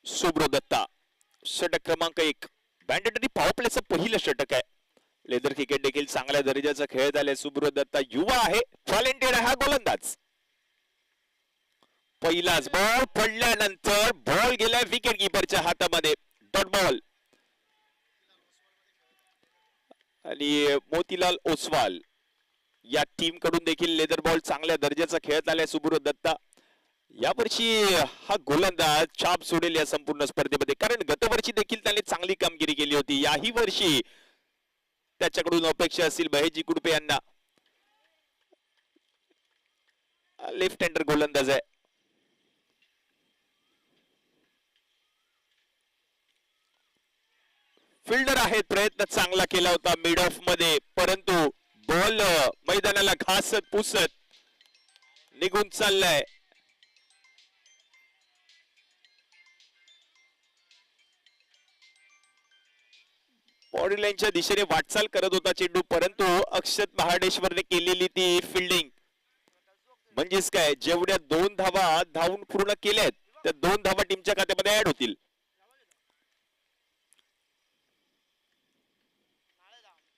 सुब्रो दत्ता षटक क्रमांक 1 mandatory power प्लेचं पहिलं षटक आहे. लेदर क्रिकेट देखील चांगल्या दर्जाचा खेळ झालाय. सुब्रो दत्ता युवा आहे, टॅलेंटेड आहे हा गोलंदाज. पहिलाच बॉल पडल्यानंतर बॉल गेलाय विकेट किपरच्या हातामध्ये. डॉट बॉल आणि मोतीलाल ओसवाल या टीम कडून देखील लेदर बॉल चांगल्या दर्जाचा खेळत आलाय. सुब्रो दत्ता यावर्षी हा गोलंदाज छाप सोडेल या संपूर्ण स्पर्धेमध्ये, कारण गतवर्षी देखील त्याने चांगली कामगिरी केली होती. याही वर्षी त्याच्याकडून अपेक्षा असतील बहेजी कुडपे यांना. लेफ्ट हँडर गोलंदाज आहे. फिल्डर आहेत, प्रयत्न चांगला केला होता मिड ऑफ मध्ये, परंतु बॉल मैदानाला घासत पुसत निघून चाललाय. बॉडी लाईनच्या दिशेने वाटचाल करत होता चेंडू, परंतु अक्षत महाडेश्वरने केलेली ती फिल्डिंग म्हणजेच काय, जेवढ्या 2 धावा धावून पूर्ण केल्यात त्या 2 धावा टीमच्या खात्यामध्ये ऍड होतील.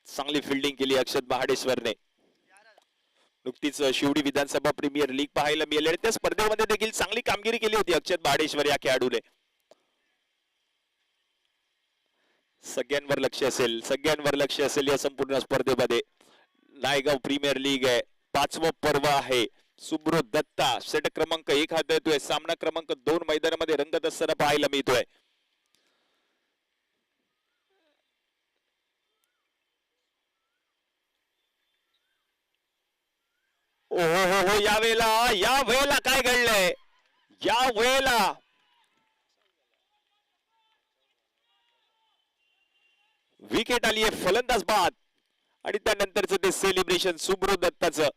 चांगली फिल्डिंग केली अक्षत महाडेश्वरने. नुकतीच शिवडी विधानसभा प्रीमियर लीग पाहायला मिळाली, त्या स्पर्धेमध्ये देखील चांगली कामगिरी केली होती अक्षत महाडेश्वर या खेळाडूने. सगळ्यांवर लक्ष असेल या संपूर्ण स्पर्धेमध्ये. नायगाव प्रीमियर लीग आहे, 5वं पर्व आहे. सुब्रो दत्ता षटक क्रमांक 1 हात देतोय. सामना क्रमांक 2 मैदानामध्ये रंगत असताना पाहायला मिळतोय. हो या वेळेला काय घडलंय, या वेळेला विकेट आली आहे, फलंदाज बाद, आणि त्यानंतरच ते सेलिब्रेशन सुब्रो दत्ताचं.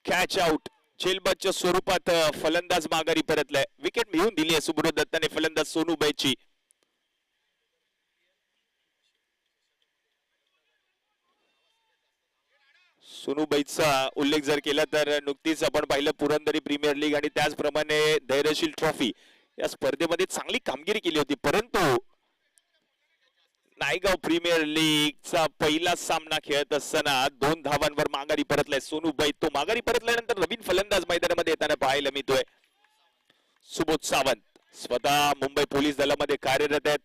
कॅच आउट झेलबादच्या स्वरूपात फलंदाज माघारी परतलाय. विकेट मिळवून दिली आहे सुब्रो दत्ताने फलंदाज सोनूबाईची. सोनूबाईचा उल्लेख जर केला तर नुकतीच आपण पाहिलं पुरंदरी प्रीमियर लीग आणि त्याचप्रमाणे धैर्यशील ट्रॉफी या स्पर्धेमध्ये चांगली कामगिरी केली होती, परंतु नायगाव प्रीमियर लीगचा पहिला सामना खेळत असताना 2 धावांवर माघारी परतलाय सोनूबाई. तो माघारी परतल्यानंतर नवीन फलंदाज मैदानामध्ये येताना पाहायला मिळतोय. सुबोध सावंत स्वतः मुंबई पोलीस दलामध्ये कार्यरत आहेत.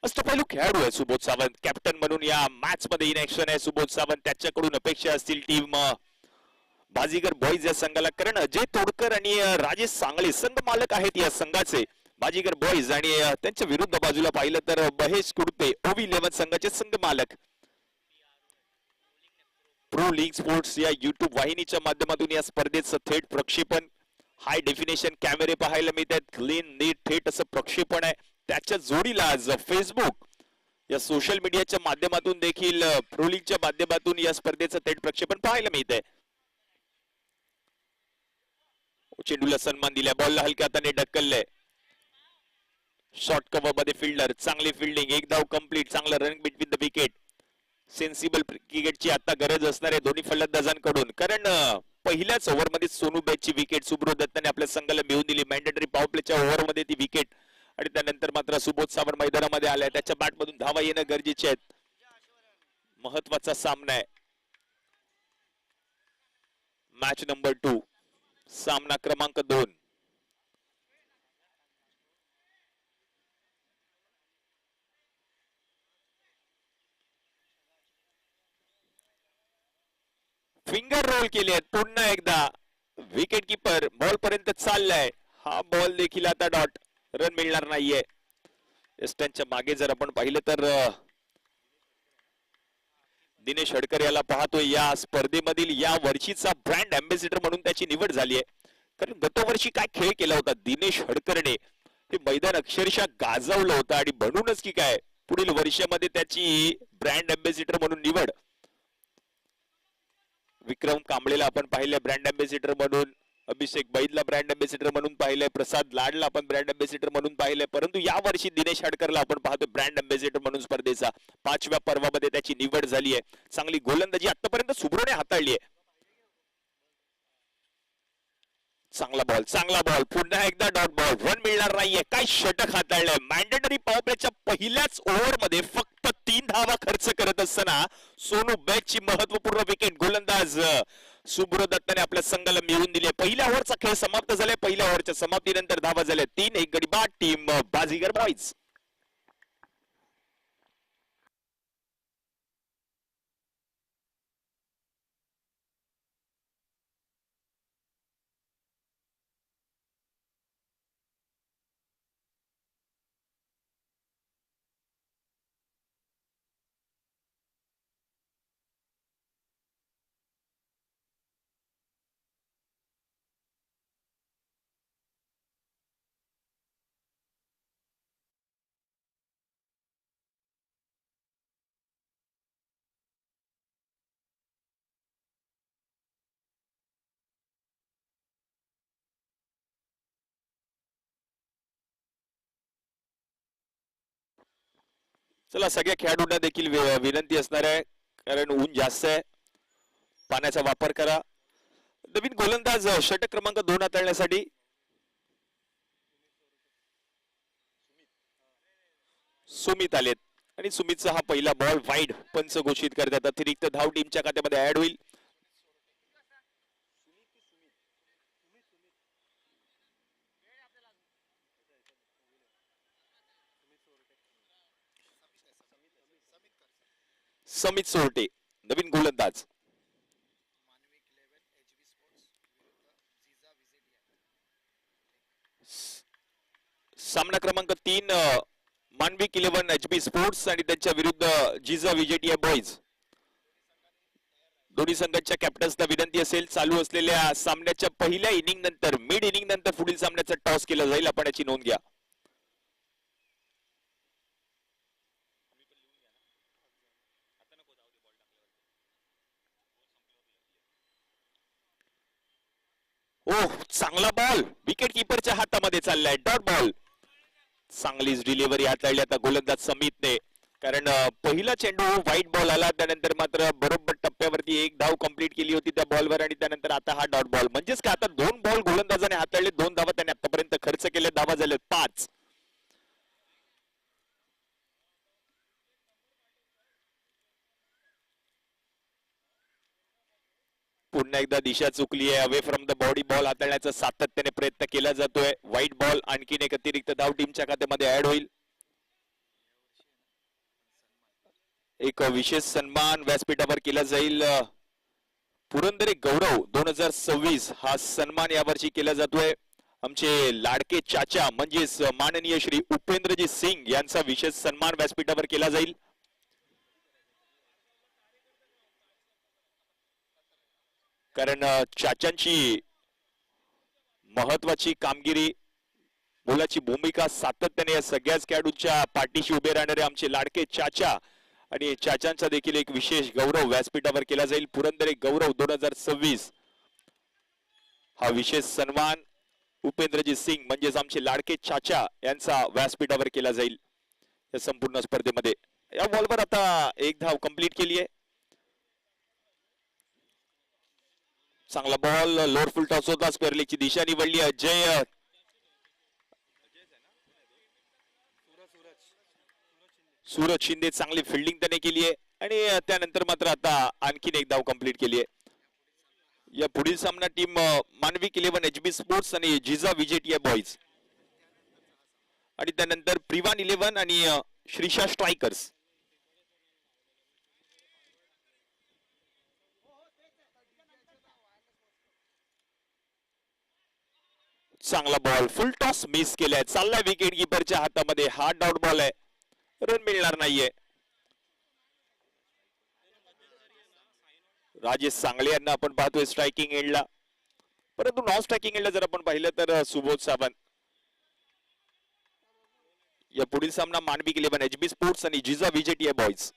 अष्टपैलू खेळाडू आहे सुबोध सावंत. कॅप्टन म्हणून या मॅच मध्ये इन ऍक्शन आहे सुबोध सावंत. त्याच्याकडून अपेक्षा असतील टीम बाजीगर बॉईज या संघाला, कारण अजय तोडकर आणि राजेश सांगळे संघ मालक आहेत या संघाचे. बाजीगर बॉईज आणि त्यांच्या विरुद्ध बाजूला पाहिलं तर महेश कुडपे ओव्ही 11 संघाचे संघ मालक. प्रो लीग स्पोर्ट्स या युट्यूब वाहिनीच्या माध्यमातून या स्पर्धेचं थेट प्रक्षेपण, हाय डेफिनेशन कॅमेरे पाहायला मिळतात, क्लीन नीट थेट असं प्रक्षेपण आहे. त्याच्या जोडीला आज फेसबुक या सोशल मीडियाच्या माध्यमातून देखील प्रो लीगच्या माध्यमातून या स्पर्धेचं थेट प्रक्षेपण पाहायला मिळत आहे. चेंडूला सन्मान दिलाय, बॉलला हलक्या हाताने ढकललंय. शॉर्ट कव्हर मध्ये फिल्डर, चांगली फिल्डिंग, 1 धाव कंप्लीट, चांगला run between the wicket. Sensible क्रिकेटची आता गरज असणार आहे दोन्ही फलंदाजांकडून, कारण पहिल्याच ओव्हरमध्ये सोनूबाईची विकेट सुब्रो दत्ताने आपल्या संघाला मिळवून दिली. मॅन्डेटरी पॉवर प्लेच्या ओव्हरमध्ये ती विकेट, आणि त्यानंतर मात्र सुबोध सावंत मैदानामध्ये आलाय. त्याच्या बॅट मधून धावा येणं गरजेचे आहेत. महत्वाचा सामना आहे, मॅच नंबर 2, सामना क्रमांक 2. फिंगर रोल केले आहेत पुन्हा एकदा. विकेट किपर बॉल पर्यंत चाललाय. हा बॉल देखील आता डॉट, रन मिळणार नाहीये. एस्टनच्या मागे जर आपण पाहिलं तर दिनेश हडकर याला पाहतोय. या स्पर्धेमधील या वर्षीचा ब्रँड अँबॅसिडर म्हणून त्याची निवड झाली आहे, कारण गतवर्षी काय खेळ केला होता दिनेश हडकरने, हे मैदान अक्षरशः गाजवलं होतं, आणि म्हणूनच की काय पुढील वर्षामध्ये त्याची ब्रँड अँबॅसिडर म्हणून निवड. विक्रम कांबळेला आपण पाहिलंय ब्रँड अँबॅसिडर म्हणून, अभिषेक बैदला ब्रँड अँबॅसिडर म्हणून पाहिलंय, प्रसाद लाडला आपण ब्रँड अँबॅसिडर म्हणून पाहिलंय, परंतु या वर्षी दिनेश हडकरला आपण पाहतोय ब्रँड अँबॅसिडर म्हणून स्पर्धेचा 5व्या पर्वामध्ये त्याची निवड झाली आहे. चांगली गोलंदाजी आतापर्यंत सुब्रोने हाताळली आहे. चांगला बॉल पुन्हा एकदा डॉट बॉल. रन मिळणार नाहीये. काय षटक हाताळलंय. मॅन्डेटरी पॉवर प्लेच्या पहिल्याच ओव्हर मध्ये फक्त 3 धावा खर्च करत असताना सोनू बैची महत्वपूर्ण विकेट गोलंदाज सुब्रो दत्ताने आपल्या संघाला मिळवून दिली. पहिल्या ओव्हरचा खेळ समाप्त झालाय. पहिल्या ओव्हरच्या समाप्तीनंतर धावा झाल्या 3. एक गडी बाद. टीम बाजीगर बॉईज. चला सगळ्या खेळाडूंना देखील विनंती असणार आहे, कारण ऊन जास्त आहे. पाण्याचा वापर करा. नवीन गोलंदाज षटक क्रमांक 2 हाताळण्यासाठी सुमित आलेत आणि सुमितचा हा पहिला बॉल वाईड. पंच घोषित करतात. अतिरिक्त धाव टीमच्या खात्यामध्ये ऍड होईल. समित सोरटे नवीन गोलंदाज. सामना क्रमांक 3 मानविक 11 HB स्पोर्ट्स आणि त्यांच्या विरुद्ध जिजा विजेटीया बॉईज. दोन्ही संघांच्या कॅप्टन्सना विनंती असेल, चालू असलेल्या सामन्याच्या पहिल्या इनिंग नंतर मिड इनिंग नंतर पुढील सामन्याचा टॉस केला जाईल. आपण याची नोंद घ्या. ओह चांगला बॉल विकेट किपरच्या हातामध्ये चाललाय. Dot ball. चांगलीच डिलिव्हरी हाताळली आता गोलंदाज समितने, कारण पहिला चेंडू व्हाईट बॉल आला, त्यानंतर मात्र बरोबर टप्प्यावरती एक धाव कंप्लीट केली होती त्या बॉलवर आणि त्यानंतर आता हा डॉट बॉल. म्हणजेच का आता 2 बॉल गोलंदाजाने हाताळले. 2 धावा त्याने आतापर्यंत खर्च केले. धावा झाले 5. पुन्हा एकदा दिशा चुकली आहे. Away from the body ball हाताळण्याचा सातत्याने प्रयत्न केला जातोय. White ball. आणखीन एक अतिरिक्त धाव टीमच्या खात्यामध्ये ऍड होईल. एक विशेष सन्मान व्यासपीठावर केला जाईल. पुरंदरे गौरव 2026 हा सन्मान यावर्षी केला जातोय. आमचे लाडके चाचा म्हणजेच माननीय श्री उपेंद्रजी सिंग यांचा विशेष सन्मान व्यासपीठावर केला जाईल. कारण चाचांची महत्वाची कामगिरी, मुलाची भूमिका सातत्याने या सगळ्याच खेळाडूंच्या पाठीशी उभे राहणारे आमचे लाडके चाचा आणि चाचांचा देखील एक विशेष गौरव व्यासपीठावर केला जाईल. पुरंदरे गौरव 2026 हा विशेष सन्मान उपेंद्रजी सिंग म्हणजेच आमचे लाडके चाचा यांचा व्यासपीठावर केला जाईल या संपूर्ण स्पर्धेमध्ये. या बॉलवर आता एक धाव कंप्लीट केली आहे. चांगला बॉल. लोअर फुल टॉस होता. स्क्वेअर लेगची दिशा निवडली. अजय सूरज शिंदे चांगली फिल्डिंग त्याने केली आहे आणि त्यानंतर मात्र आता आणखीन एक धाव कंप्लीट केली आहे. या पुढील सामना टीम मानविक 11 HB स्पोर्ट्स आणि जिजा विजेटीया बॉईज आणि त्यानंतर प्रिवान 11 आणि श्रीशा स्ट्रायकर्स. चांगला बॉल. फुल टॉस मिस केलाय. चाललाय विकेट किपरच्या हातामध्ये. हा डॉट बॉल आहे. रन मिळणार नाहीये. राजेश सांगले यांना आपण पाहतोय स्ट्रायकिंग एंडला, परंतु नॉन स्ट्रायकिंग एंडला जर आपण पाहिलं तर सुबोध सावंत. या पुढील सामना मानविक 11 HB स्पोर्ट्स आणि जिजा विजेटीया बॉईज.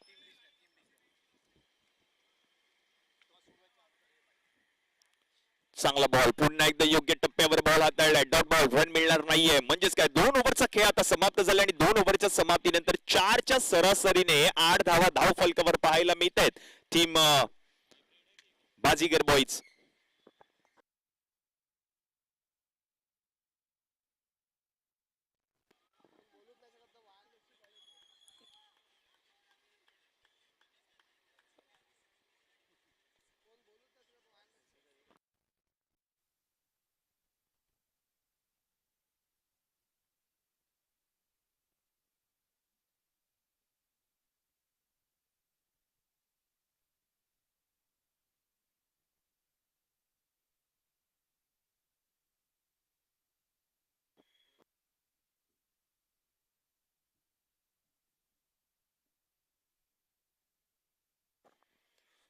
चांगला बॉल. पुन्हा एकदा योग्य टप्प्यावर बॉल हाताळलाय. Dot ball. रन मिळणार नाहीये. म्हणजेच काय 2 ओव्हरचा खेळ आता समाप्त झाला आणि 2 ओव्हरच्या समाप्तीनंतर 4च्या सरासरीने 8 धावा धाव फलकावर पाहायला मिळत आहेत टीम बाजीगर बॉईज.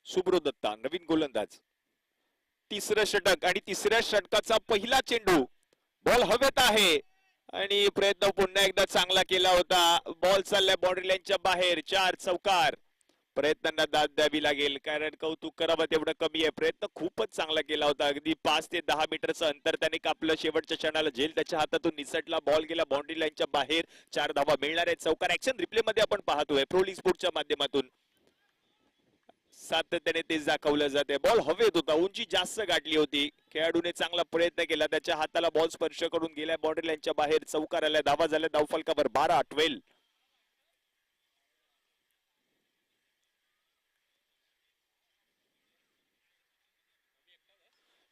सुब्रो दत्ता नवीन गोलंदाज. तिसरं षटक आणि तिसऱ्या षटकाचा पहिला चेंडू. बॉल हवेत आहे आणि प्रयत्न पुन्हा एकदा चांगला केला होता. बॉल चाललाय बाउंड्री लाईनच्या बाहेर. 4 चौकार. प्रयत्नांना दाद द्यावी लागेल कारण कौतुक करावं तेवढं कमी आहे. प्रयत्न खूपच चांगला केला होता. अगदी 5 ते 10 मीटरचं अंतर त्याने कापलं. शेवटच्या क्षणाला झेल त्याच्या हातातून निसटला. बॉल गेला बाउंड्री लाईनच्या बाहेर. 4 धावा मिळणार आहेत. चौकार ऍक्शन रिप्ले मध्ये आपण पाहतोय प्रोलिंग स्पोर्टच्या माध्यमातून. सातत्याने तेच दाखवलं जाते. बॉल हवेत होता. उंची जास्त गाठली होती. खेळाडूने चांगला प्रयत्न केला. त्याच्या हाताला बॉल स्पर्श करून गेला बाउंड्री लाईनच्या बाहेर. चौकार आला. धावा झाल्या धावफलकावर 12-12.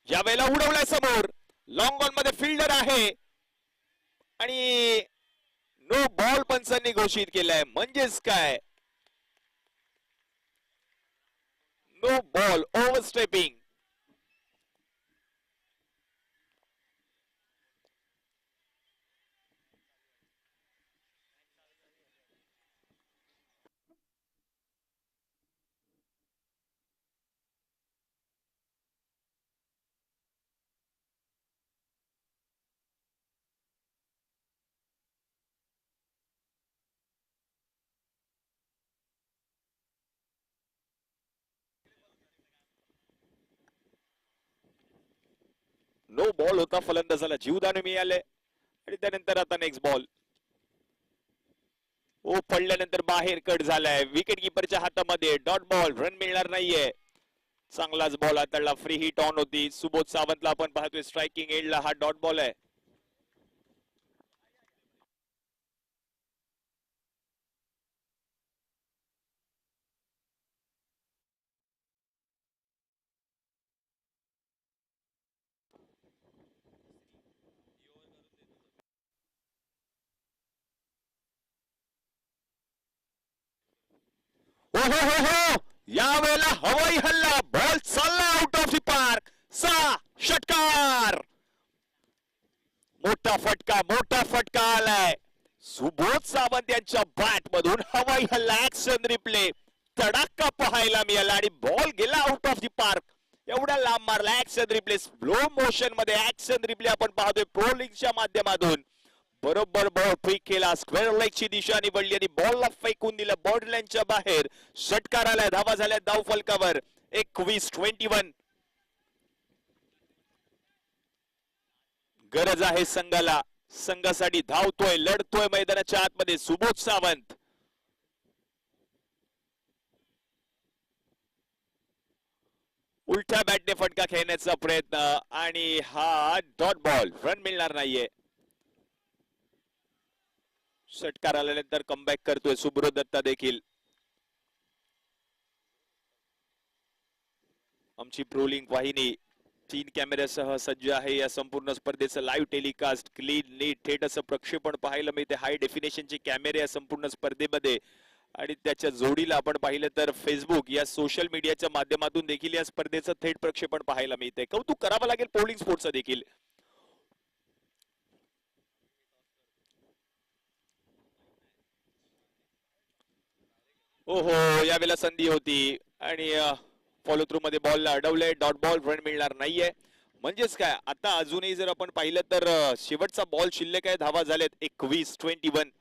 यावेळेला उडवलाय समोर. लॉंग ऑन मध्ये फिल्डर आहे आणि नो बॉल पंचांनी घोषित केलाय. म्हणजेच काय, नो बॉल ओव्हरस्टेपिंग. नो बॉल होता. फलंदाजाला जीवदान मिळाले आणि त्यानंतर आता नेक्स्ट बॉल. ओ पडल्यानंतर बाहेर कट झालाय. विकेट किपरच्या हातामध्ये डॉट बॉल. रन मिळणार नाहीये. चांगलाच बॉल हाताळला. फ्री हिट ऑन होती. सुबोध सावंतला आपण पाहतोय स्ट्रायकिंग एंडला. हा डॉट बॉल आहे. हो हो हो हो, यावेळेला हवाई हल्ला. बॉल चालला आउट ऑफ द पार्क. 6 षटकार. मोठा फटका आलाय. सुबोध सावंत यांच्या बॅट मधून हवाई हल्ला. Action replay. तडाखा पाहायला मिळाला आणि बॉल गेला आउट ऑफ द पार्क. एवढा लांब मारला. ऍक्शन रिप्ले स्लो मोशन मध्ये. ऍक्शन रिप्ले आपण पाहतोय प्रो लीगच्या माध्यमातून. बरोबर बॉल फेक केला. स्क्वेअर लेगची दिशा निवडली आणि बॉलला फेकून दिलं बॉर्डर लाईनच्या बाहेर. षटकार आलाय. धावा झाल्या धाव फलकावर 21-21. गरज आहे संघाला. संघासाठी धावतोय, लढतोय मैदानाच्या आतमध्ये सुबोध सावंत. उलट्या बॅटने फटका खेळण्याचा प्रयत्न आणि हा डॉट बॉल. रन मिळणार नाहीये. षटकार आल्यानंतर कमबॅक करतोय सुब्रो दत्ता देखील. आमची प्रोलिंग वाहिनी 3 कॅमेऱ्यासह सज्ज आहे. या संपूर्ण स्पर्धेचं लाईव्ह टेलिकास्ट क्लीन नीट थेट असं प्रक्षेपण पाहायला मिळते. हाय डेफिनेशनचे कॅमेरे या संपूर्ण स्पर्धेमध्ये आणि त्याच्या जोडीला आपण पाहिलं तर फेसबुक या सोशल मीडियाच्या माध्यमातून देखील या स्पर्धेचं थेट प्रक्षेपण पाहायला मिळते. कौतुक करावं लागेल पोलिंग स्पोर्ट्सचं देखील. ओहो, यावेळेला संधी होती आणि फॉलो थ्रू मध्ये बॉलला अडवलंय. Dot ball. रन मिळणार नाहीये. म्हणजेच काय, आता अजूनही जर आपण पाहिलं तर शेवटचा बॉल शिल्लक आहे. धावा झाल्यात 21-21.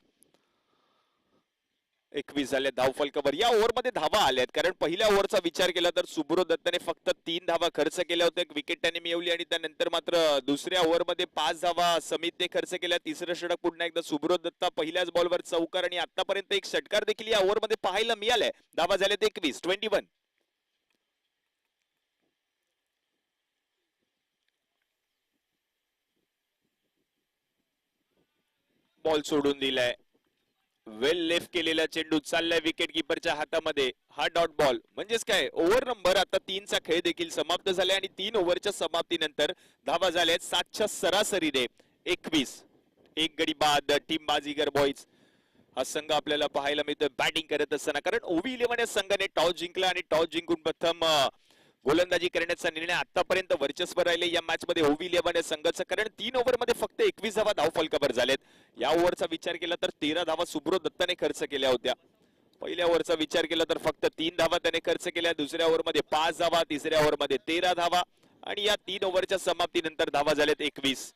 21 झाले धाव फलकावर. या ओव्हरमध्ये धावा आल्यात कारण पहिल्या ओव्हरचा विचार केला तर सुब्रो दत्ताने फक्त 3 धावा खर्च केल्या होत्या. विकेट त्याने मिळवली आणि त्यानंतर मात्र दुसऱ्या ओव्हरमध्ये 5 धावा समितने खर्च केल्या. तिसरं षटक पुन्हा एकदा सुब्रो दत्ता. पहिल्याच बॉलवर चौकार आणि आतापर्यंत एक षटकार देखील या ओव्हरमध्ये पाहायला मिळालाय. धावा झाल्यात 21-21. बॉल सोडून दिलाय. वेल लेफ्ट केलेला चेंडू चाललाय विकेट किपरच्या हातामध्ये. हा डॉट बॉल. म्हणजेच काय, ओव्हर नंबर आता 3 चा खेळ देखील समाप्त झालाय आणि 3 ओव्हरच्या समाप्तीनंतर धावा झाल्यात 7च्या सरासरीने 21. एक गडी बाद. टीम बाजीगर बॉईज हा संघ आपल्याला पाहायला मिळतोय बॅटिंग करत असताना. कारण ओव्ही 11 या संघाने टॉस जिंकला आणि टॉस जिंकून प्रथम गोलंदाजी करण्याचा निर्णय. आतापर्यंत वर्चस्व राहिले या मॅच मध्ये ओव्ही 11 या संघाचं. कारण 3 ओव्हर मध्ये फक्त 21 धावा धाव फलकावर झालेत. या ओव्हरचा विचार केला तर 13 धावा सुब्रो दत्ताने खर्च केल्या होत्या. पहिल्या ओव्हरचा विचार केला तर फक्त 3 धावा त्याने खर्च केल्या, दुसऱ्या ओव्हरमध्ये 5 धावा, तिसऱ्या ओव्हरमध्ये 13 धावा आणि या 3 ओव्हरच्या समाप्तीनंतर धावा झाल्यात 21.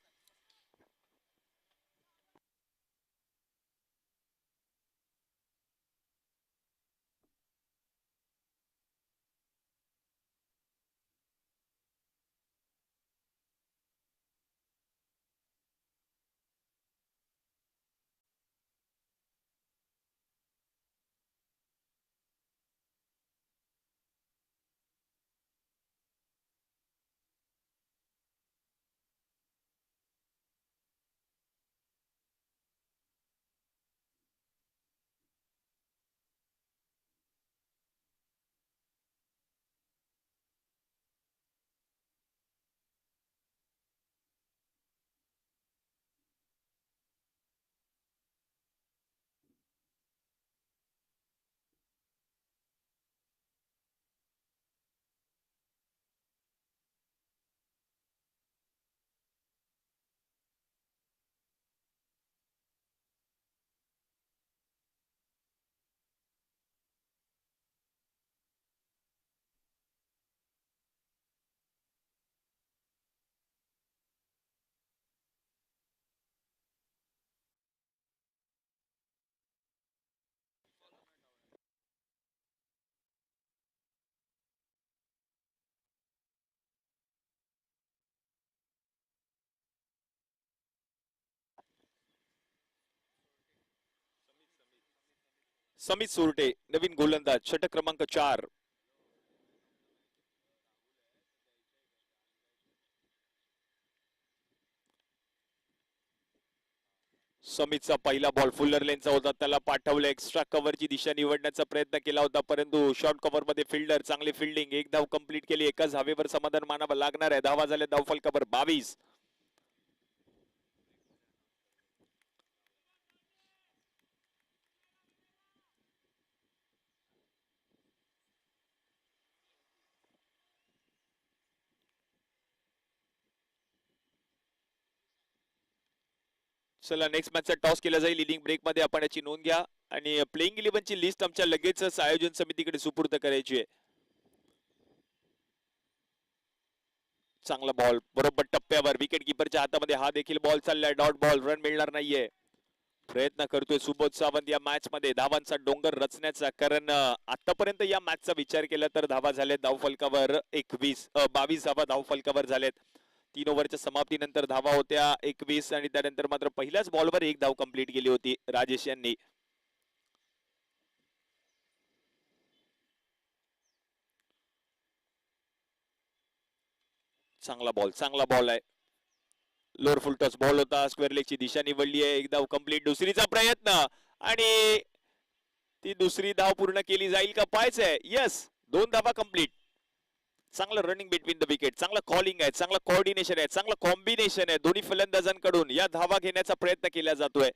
समित सोरटे नवीन गोलंदाज, षटक क्रमांक 4. समितचा पहिला बॉल फुल्लर लेनचा होता, त्याला पाठवलं, एक्स्ट्रा कव्हरची दिशा निवडण्याचा प्रयत्न केला होता, परंतु शॉर्ट कव्हर मध्ये फिल्डर चांगली फिल्डिंग, एक धाव कंप्लीट केली. एकाच धावेवर समाधान मानावं लागणार आहे. धावा झाल्या धाव फलकावर 22. चला नेक्स्ट मॅचचा टॉस केला जाईल. इनिंग ब्रेक मध्ये आपण याची नोंद घ्या आणि प्लेइंग 11 ची लिस्ट आमच्या लगेचच आयोजन समितीकडे सुपूर्द करायची आहे. चांगला बॉल बरोबर टप्प्यावर, विकेट किपरच्या हातामध्ये हा देखील बॉल चाललाय. डॉट बॉल, रन मिळणार नाहीये. प्रयत्न करतोय सुबोध सावंत या मॅच मध्ये धावांचा डोंगर रचण्याचा, कारण आतापर्यंत या मॅचचा विचार केला तर धावा झाल्या धाव फलकावर 22 धावा धाव फलकावर झालेत. 3 ओव्हरच्या समाप्तीनंतर धावा होत्या 21 आणि त्यानंतर मात्र पहिल्याच बॉलवर एक धाव कंप्लीट केली होती राजेश यांनी. चांगला बॉल आहे. लोअर फुल टॉस बॉल होता, स्क्वेअर लेगची दिशा निवडली आहे. एक धाव कंप्लीट, दुसरीचा प्रयत्न आणि ती दुसरी धाव पूर्ण केली जाईल का पाहायचंय. यस, 2 धावा कंप्लीट. चांगलं रनिंग बिटवीन द विकेट, चांगलं कॉलिंग आहे, चांगलं कोऑर्डिनेशन आहे, चांगलं कॉम्बिनेशन आहे दोन्ही फलंदाजांकडून. या धावा घेण्याचा प्रयत्न केला जातोय.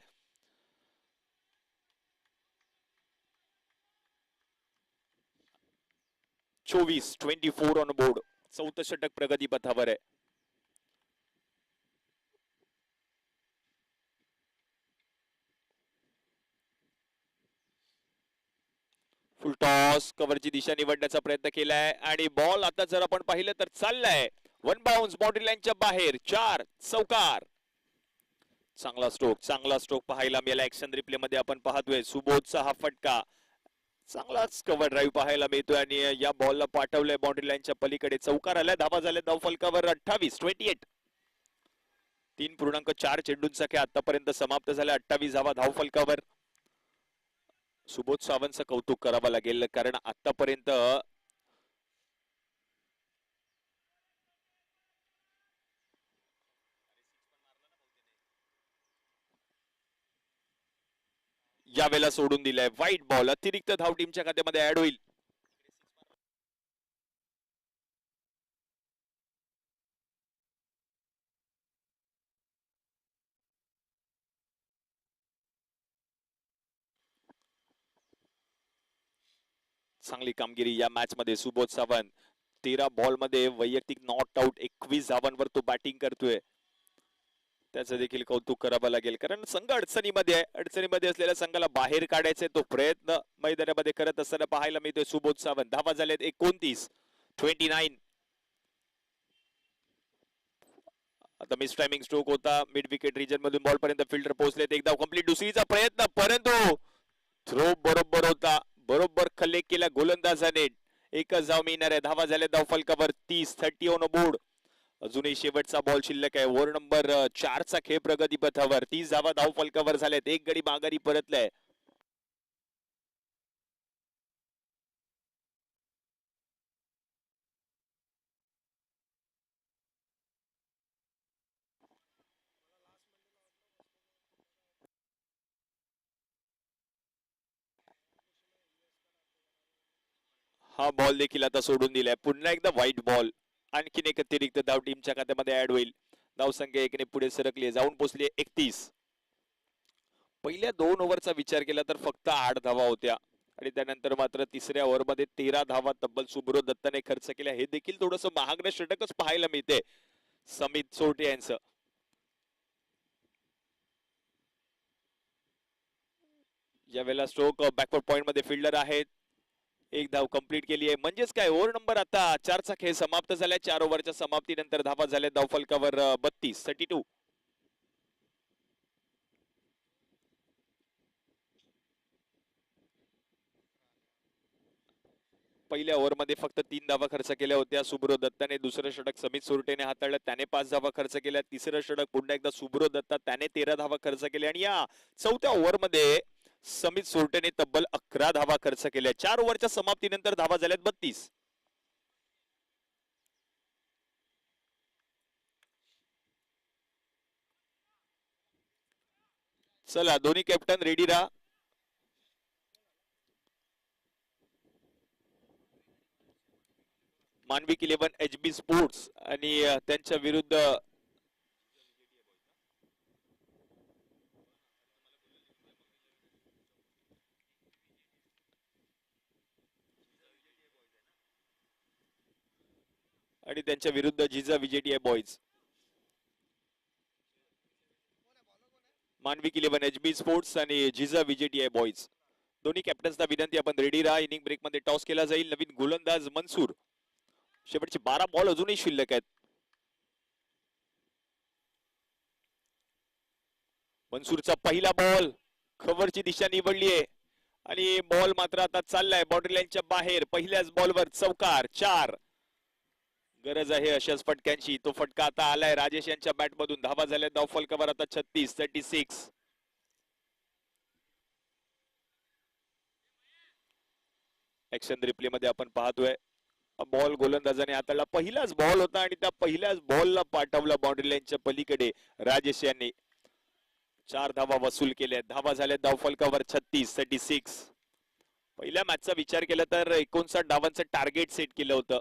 24 ऑन बोर्ड. 4थं षटक प्रगती पथावर आहे. फुल टॉस, कव्हरची दिशा निवडण्याचा प्रयत्न केलाय आणि बॉल आता जर आपण पाहिलं तर चाललाय वन बाउन्स बाउंड्री लाईनच्या बाहेर. 4 चौकार. चांगला स्ट्रोक पाहायला मिळाला. ऍक्शन रिप्ले मध्ये आपण पाहतोय सुबोधचा हा फटका. चांगलाच कव्हर ड्राईव्ह पाहायला मिळतोय आणि या बॉलला पाठवलंय बाउंड्री लाईनच्या पलीकडे. चौकार आलाय. धावा झाल्या धाव फलकावर 28. 3.4 चेंडूंचा खेळ आतापर्यंत समाप्त झाला. 28 धावा धाव फलकावर. सुबोध सावंतचं कौतुक करावं लागेल, कारण आतापर्यंत यावेळेला सोडून दिलाय. वाईट बॉल, अतिरिक्त धाव टीमच्या खात्यामध्ये ऍड होईल. चांगली कामगिरी या मॅच मध्ये सुबोध सावंत. 13 बॉल मध्ये वैयक्तिक नॉट आउट, 21 धावांवर तो बॅटिंग करतोय. त्याचं देखील कौतुक करावं लागेल, कारण संघ अडचणीमध्ये असलेल्या संघाला बाहेर काढायचे तो प्रयत्न मैदानामध्ये करत असताना पाहायला मिळतोय. सुबोध सावंत. धावा झालेत 29. आता मिस टायमिंग स्ट्रोक होता. मिड विकेट रिजन मधून बॉल पर्यंत फिल्डर पोहोचलेत. एक धाव कंप्लीट. दुसरीचा प्रयत्न, परंतु थ्रो बरोबर होता. बरोबर कलेक्ट केला गोलंदाजाने. एकच धाव मिळणार आहे. धावा झाल्या धाव फलकावर 30 ऑन बोर्ड. अजूनही शेवटचा बॉल शिल्लक आहे. ओव्हर नंबर 4चा खेळ प्रगतीपथावर. 30 धावा धाव फलकावर झाल्यात. एक गडी माघारी परतलाय. हा बॉल देखील आता सोडून दिलाय. पुन्हा एकदा व्हाईट बॉल. आणखीन एक अतिरिक्त धाव टीमच्या खात्यामध्ये ऍड होईल. धावसंख्या एकने पुढे सरकली, जाऊन पोहोचली 31. पहिल्या 2 ओव्हरचा विचार केला तर फक्त 8 धावा होत्या आणि त्यानंतर मात्र तिसऱ्या ओव्हरमध्ये 13 धावा तब्बल सुब्रो दत्ताने खर्च केल्या. हे देखील थोडंसं महागडं षटकच पाहायला मिळते समित सोटे यांचं. यावेळेला स्ट्रोक बॅकवर्ड पॉइंट मध्ये फिल्डर आहेत. एक धाव कंप्लीट केली आहे. म्हणजेच काय, ओव्हर नंबर आता 4चा खेळ समाप्त झालाय. 4 ओव्हरच्या समाप्तीनंतर धावा झाल्या धाव फलकावर 32. पहिल्या ओव्हरमध्ये फक्त 3 धावा खर्च केल्या होत्या सुब्रो दत्ताने. दुसरं षटक समित सोरटेने हाताळलं, त्याने 5 धावा खर्च केल्या. तिसरं षटक पुन्हा एकदा सुब्रो दत्ता, त्याने 13 धावा खर्च केल्या. आणि या चौथ्या ओव्हरमध्ये समित सोरटेने तब्बल 11 धावा खर्च केल्या. 4 ओव्हरच्या समाप्तीनंतर धावा झाल्यात 32. चला, दोन्ही कॅप्टन रेडी राहा. मानविक 11 HB स्पोर्ट्स आणि त्यांच्या विरुद्ध जिजा विजेटी बॉयज. मानविक 11 HB स्पोर्ट्स आणि जिजा विजेटी बॉयज दोन्ही कॅप्टन्सना विनंती, आपण रेडी राहा. इनिंग ब्रेक मध्ये टॉस केला जाईल. नवीन गोलंदाज मनसूर. शेवटचे 12 बॉल अजूनही शिल्लक आहेत. मनसूरचा पहिला बॉल, खबरची दिशा निवडलीये आणि बॉल मात्र आता चाललाय बाउंड्री लाईनच्या बाहेर. पहिल्याच बॉलवर चौकार. 4 गरज आहे अशाच फटक्यांची. तो फटका आता आलाय राजेश यांच्या बॅट मधून. धावा झाल्या धाव फलकावर आता 36. ऍक्शन रिप्ले मध्ये आपण पाहतोय बॉल गोलंदाजाने हाताळला. पहिलाच बॉल होता आणि त्या पहिल्याच बॉलला पाठवला बाउंड्री लाईनच्या पलीकडे राजेश यांनी. 4 धावा वसूल केल्या. धावा झाल्या धाव फलकावर 36. पहिल्या मॅचचा विचार केला तर 59 धावांचं टार्गेट सेट केलं होतं,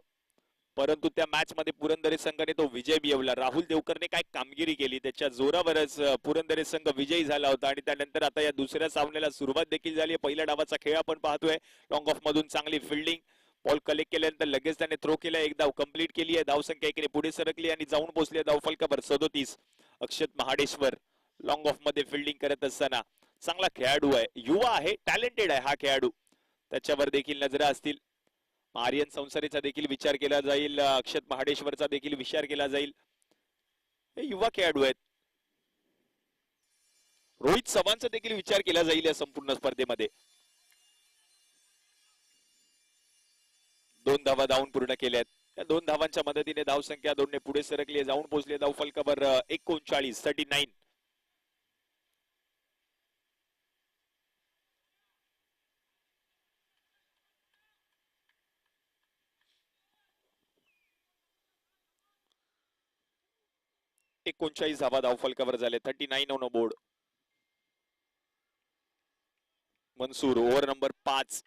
परंतु त्या मॅच मध्ये पुरंदरे संघाने तो विजय मिळवला. राहुल देवकरने काय कामगिरी केली, त्याच्या जोरावरच पुरंदरे संघ विजयी झाला होता. आणि त्यानंतर आता या दुसऱ्या सामन्याला सुरुवात देखील झाली. पहिल्या डावाचा खेळ आपण पाहतोय. लॉंग ऑफ मधून चांगली फिल्डिंग. बॉल कलेक्ट केल्यानंतर लगेच त्याने थ्रो केला. एक धाव कंप्लीट केली आहे. धावसंख्या एकीने पुढे सरकली आणि जाऊन पोहोचली धाव फलकावर 37. अक्षत महाडेश्वर लॉंग ऑफ मध्ये फिल्डिंग करत असताना चांगला खेळाडू आहे, युवा आहे, टॅलेंटेड आहे हा खेळाडू. त्याच्यावर देखील नजरा असतील. आर्यन संसारीचा देखील विचार केला जाईल. अक्षत महाडेश्वरचा देखील विचार केला जाईल. हे युवा खेळाडू आहेत. रोहित चव्हाणचा देखील विचार केला जाईल या संपूर्ण स्पर्धेमध्ये. 2 धावा धावून पूर्ण केल्यात. त्या 2 धावांच्या मदतीने धावसंख्या 2 ने पुढे सरकली. जाऊन पोहोचले धाव फलकावर 39. धावा धाव फलकावर झाले. 39 on board. Mansoor over number 5.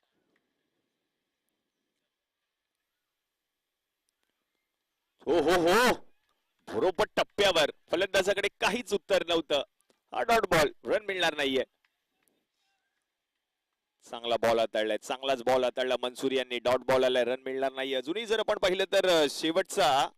हो हो हो, बरोबर टप्प्यावर. फलंदाजाकडे काहीच उत्तर नव्हतं. हा डॉट बॉल, रन मिळणार नाहीये. चांगला बॉल हाताळलाय, चांगलाच बॉल हाताळला मनसूर यांनी. डॉट बॉल आलाय, रन मिळणार नाही. अजूनही जर आपण पाहिलं तर शेवटचा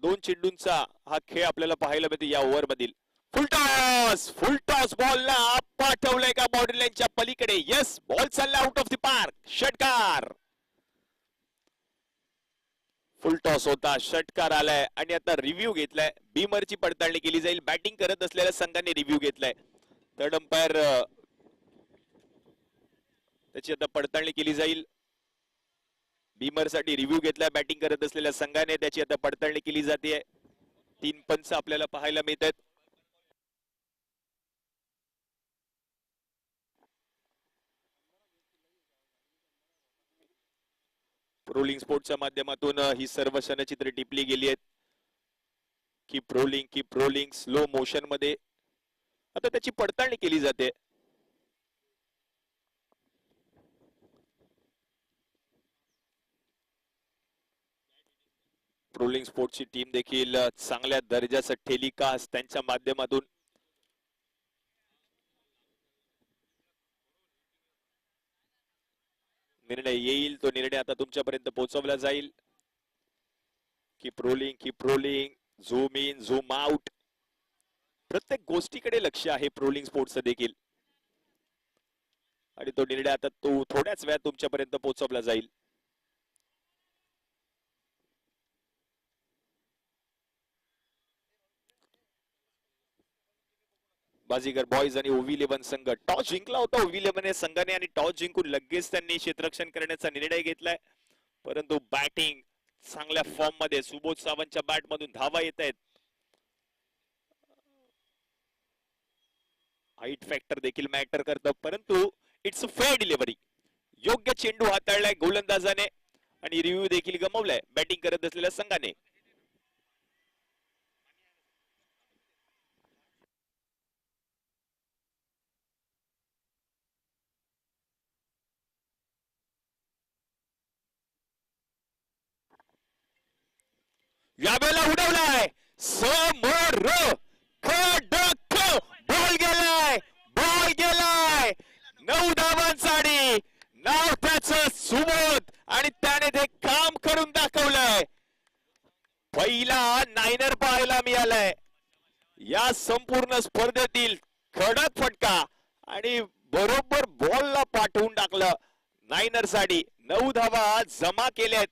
दोन चेंडूंचा हा खेळ आपल्याला पाहायला मिळते या ओव्हर मधील. फुल टॉस बॉलला पाठवलंय का बाउंड्री लाईनच्या पलीकडे. येस, बॉल चालला आउट ऑफ द पार्क. षटकार. फुल टॉस होता, षटकार आलाय आणि आता रिव्ह्यू घेतलाय. बीमरची पडताळणी केली जाईल. बॅटिंग करत असलेल्या संघाने रिव्ह्यू घेतलाय. थर्ड अंपायर त्याची आता पडताळणी केली जाईल. बीमर साठी रिव्ह्यू घेतलाय बॅटिंग करत असलेल्या संघाने, त्याची आता पडताळणी केली जाते. 3 पंच आपल्याला पाहायला मिळतात. रोलिंग स्पोर्टच्या माध्यमातून ही सर्व क्षणचित्र टिपली गेली आहेत. कीप रोलिंग स्लो मोशन मध्ये आता त्याची पडताळणी केली जाते. रोलिंग स्पोर्टची टीम देखील चांगल्या दर्जाचं टेलिकास्ट त्यांच्या माध्यमातून निर्णय येईल. तो निर्णय आता तुमच्यापर्यंत पोहोचवला जाईल. Keep rolling zoom in zoom out, प्रत्येक गोष्टीकडे लक्ष आहे रोलिंग स्पोर्ट्सचं देखील आणि तो निर्णय आता तो थोड्याच वेळात तुमच्यापर्यंत पोहोचवला जाईल. बाजीगर बॉयज आणि OV11 संघ टॉस जिंकला होता OV11 संघाने आणि टॉस जिंकून लगेच त्यांनी क्षेत्ररक्षण करण्याचा निर्णय घेतलाय. परंतु बॅटिंग चांगल्या फॉर्म मध्ये सुबोध सावंतच्या बॅट मधून धावा येत आहेत. हाईट फॅक्टर देखील मॅटर करतं, परंतु इट्स अ फेअर डिलिव्हरी. योग्य चेंडू हाताळलाय गोलंदाजाने आणि रिव्ह्यू देखील गमावलाय बॅटिंग करत असलेल्या संघाने. यावेळेला उडवलाय समोर, बॉल गेलाय 9 धावांसाठी. नाव त्याचं सुबोध आणि त्याने ते काम करून दाखवलंय. पहिला नायनर पाहायला मिळालाय या संपूर्ण स्पर्धेतील. कडक फटका आणि बरोबर बॉलला पाठवून टाकलं. नायनर साठी 9 धावा जमा केल्यात.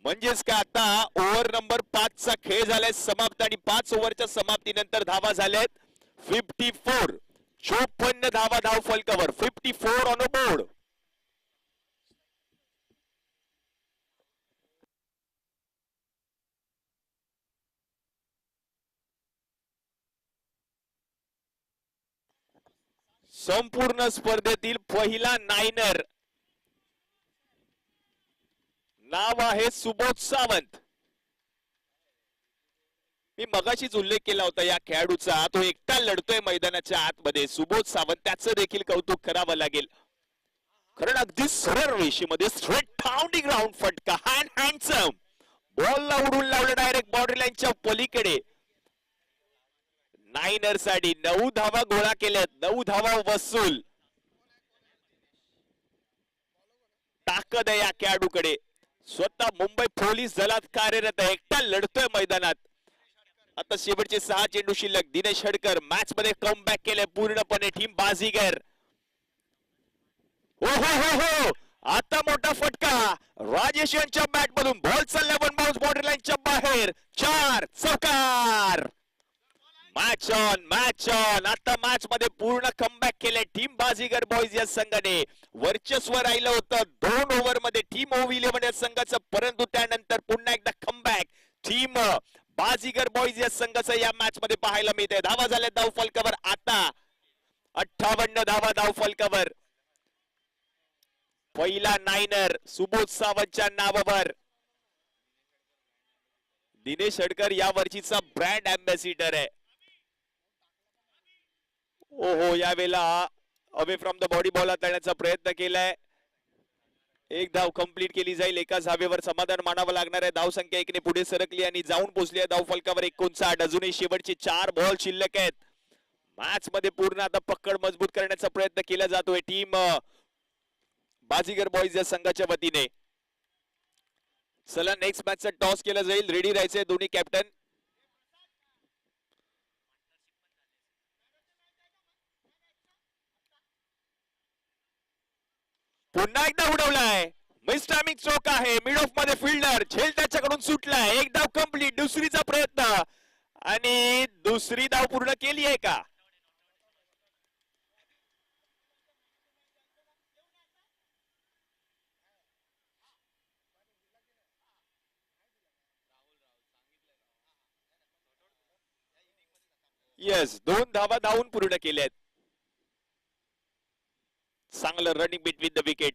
म्हणजेच काय, आता ओव्हर नंबर 5 चा खेळ झालाय समाप्त आणि 5 ओव्हरच्या समाप्तीनंतर धावा झाल्यात 54. 54 धावा धाव फलकावर. 54 ऑन अ बोर्ड. संपूर्ण स्पर्धेतील पहिला नायनर. नाव आहे सुबोध सावंत. मी मगाशीच उल्लेख केला होता या खेळाडूचा. तो एकटा लढतोय मैदानाच्या आतमध्ये. सुबोध सावंत, त्याचं देखील कौतुक करावं लागेल. कारण अगदी सरळ रेषेमध्ये स्ट्रेट फाउंडिंग राऊंड फटका. हँडसम बॉलला उडून लावलं डायरेक्ट बाउंड्री लाईनच्या पलीकडे. नायनर साठी 9 धावा गोळा केल्यात. 9 धावा वसूल. ताकद आहे या खेळाडूकडे. स्वतः मुंबई पोलीस दलात कार्यरत आहे. एकटा लढतोय मैदानात. आता शेवटचे 6 चेंडू शिल्लक. दिनेश हडकर मॅच मध्ये कमबॅक केले पूर्णपणे. टीम बाजीगर. हो हो हो हो, आता मोठा फटका राजेश यांच्या बॅट मधून. बॉल चालला वन बाउन्स बाउंड्री लाईनच्या बाहेर. 4 चौकार. Match on. आता मॅच मध्ये पूर्ण कमबॅक केले टीम बाजीगर बॉयज या संघाने. वर्चस्व राहिलं होतं 2 ओव्हर मध्ये टीम OV11 या संघाचं, परंतु त्यानंतर पुन्हा एकदा कमबॅक टीम बाजीगर बॉयज या संघाचं या मॅच मध्ये पाहायला मिळते. धावा झाल्या धाव फलकावर. आता 58 धावा धाव फलकावर. पहिला नायनर सुबोध सावंतच्या नावावर. दिनेश हडकर या वर्षीचा ब्रँड अँबॅसिडर आहे. ओहो, यावेळेला away from the body ball हाताळण्याचा प्रयत्न केलाय. 1 धाव कंप्लीट केली जाईल. एका धावेवर समाधान मानावं लागणार आहे. धाव संख्या 1 ने पुढे सरकली आणि जाऊन पोहोचली आहे धाव फलकावर 59. अजूनही शेवटचे 4 बॉल शिल्लक आहेत. मॅच मध्ये पूर्ण आता पकड मजबूत करण्याचा प्रयत्न केला जातोय टीम बाजीगर बॉयज या संघाच्या वतीने. चला नेक्स्ट मॅचचा टॉस केला जाईल. रेडी राहायचंय दोन्ही कॅप्टन. पुन्हा एकदा उडवलाय. मिस टायमिंग चोक आहे. मिड ऑफ मध्ये फिल्डर झेल त्याच्याकडून सुटलाय. एक धाव कंप्लीट. दुसरीचा प्रयत्न आणि दुसरी धाव पूर्ण केली आहे का? येस, 2 धावा धावून पूर्ण केल्यात. चांगलं running between the wicket.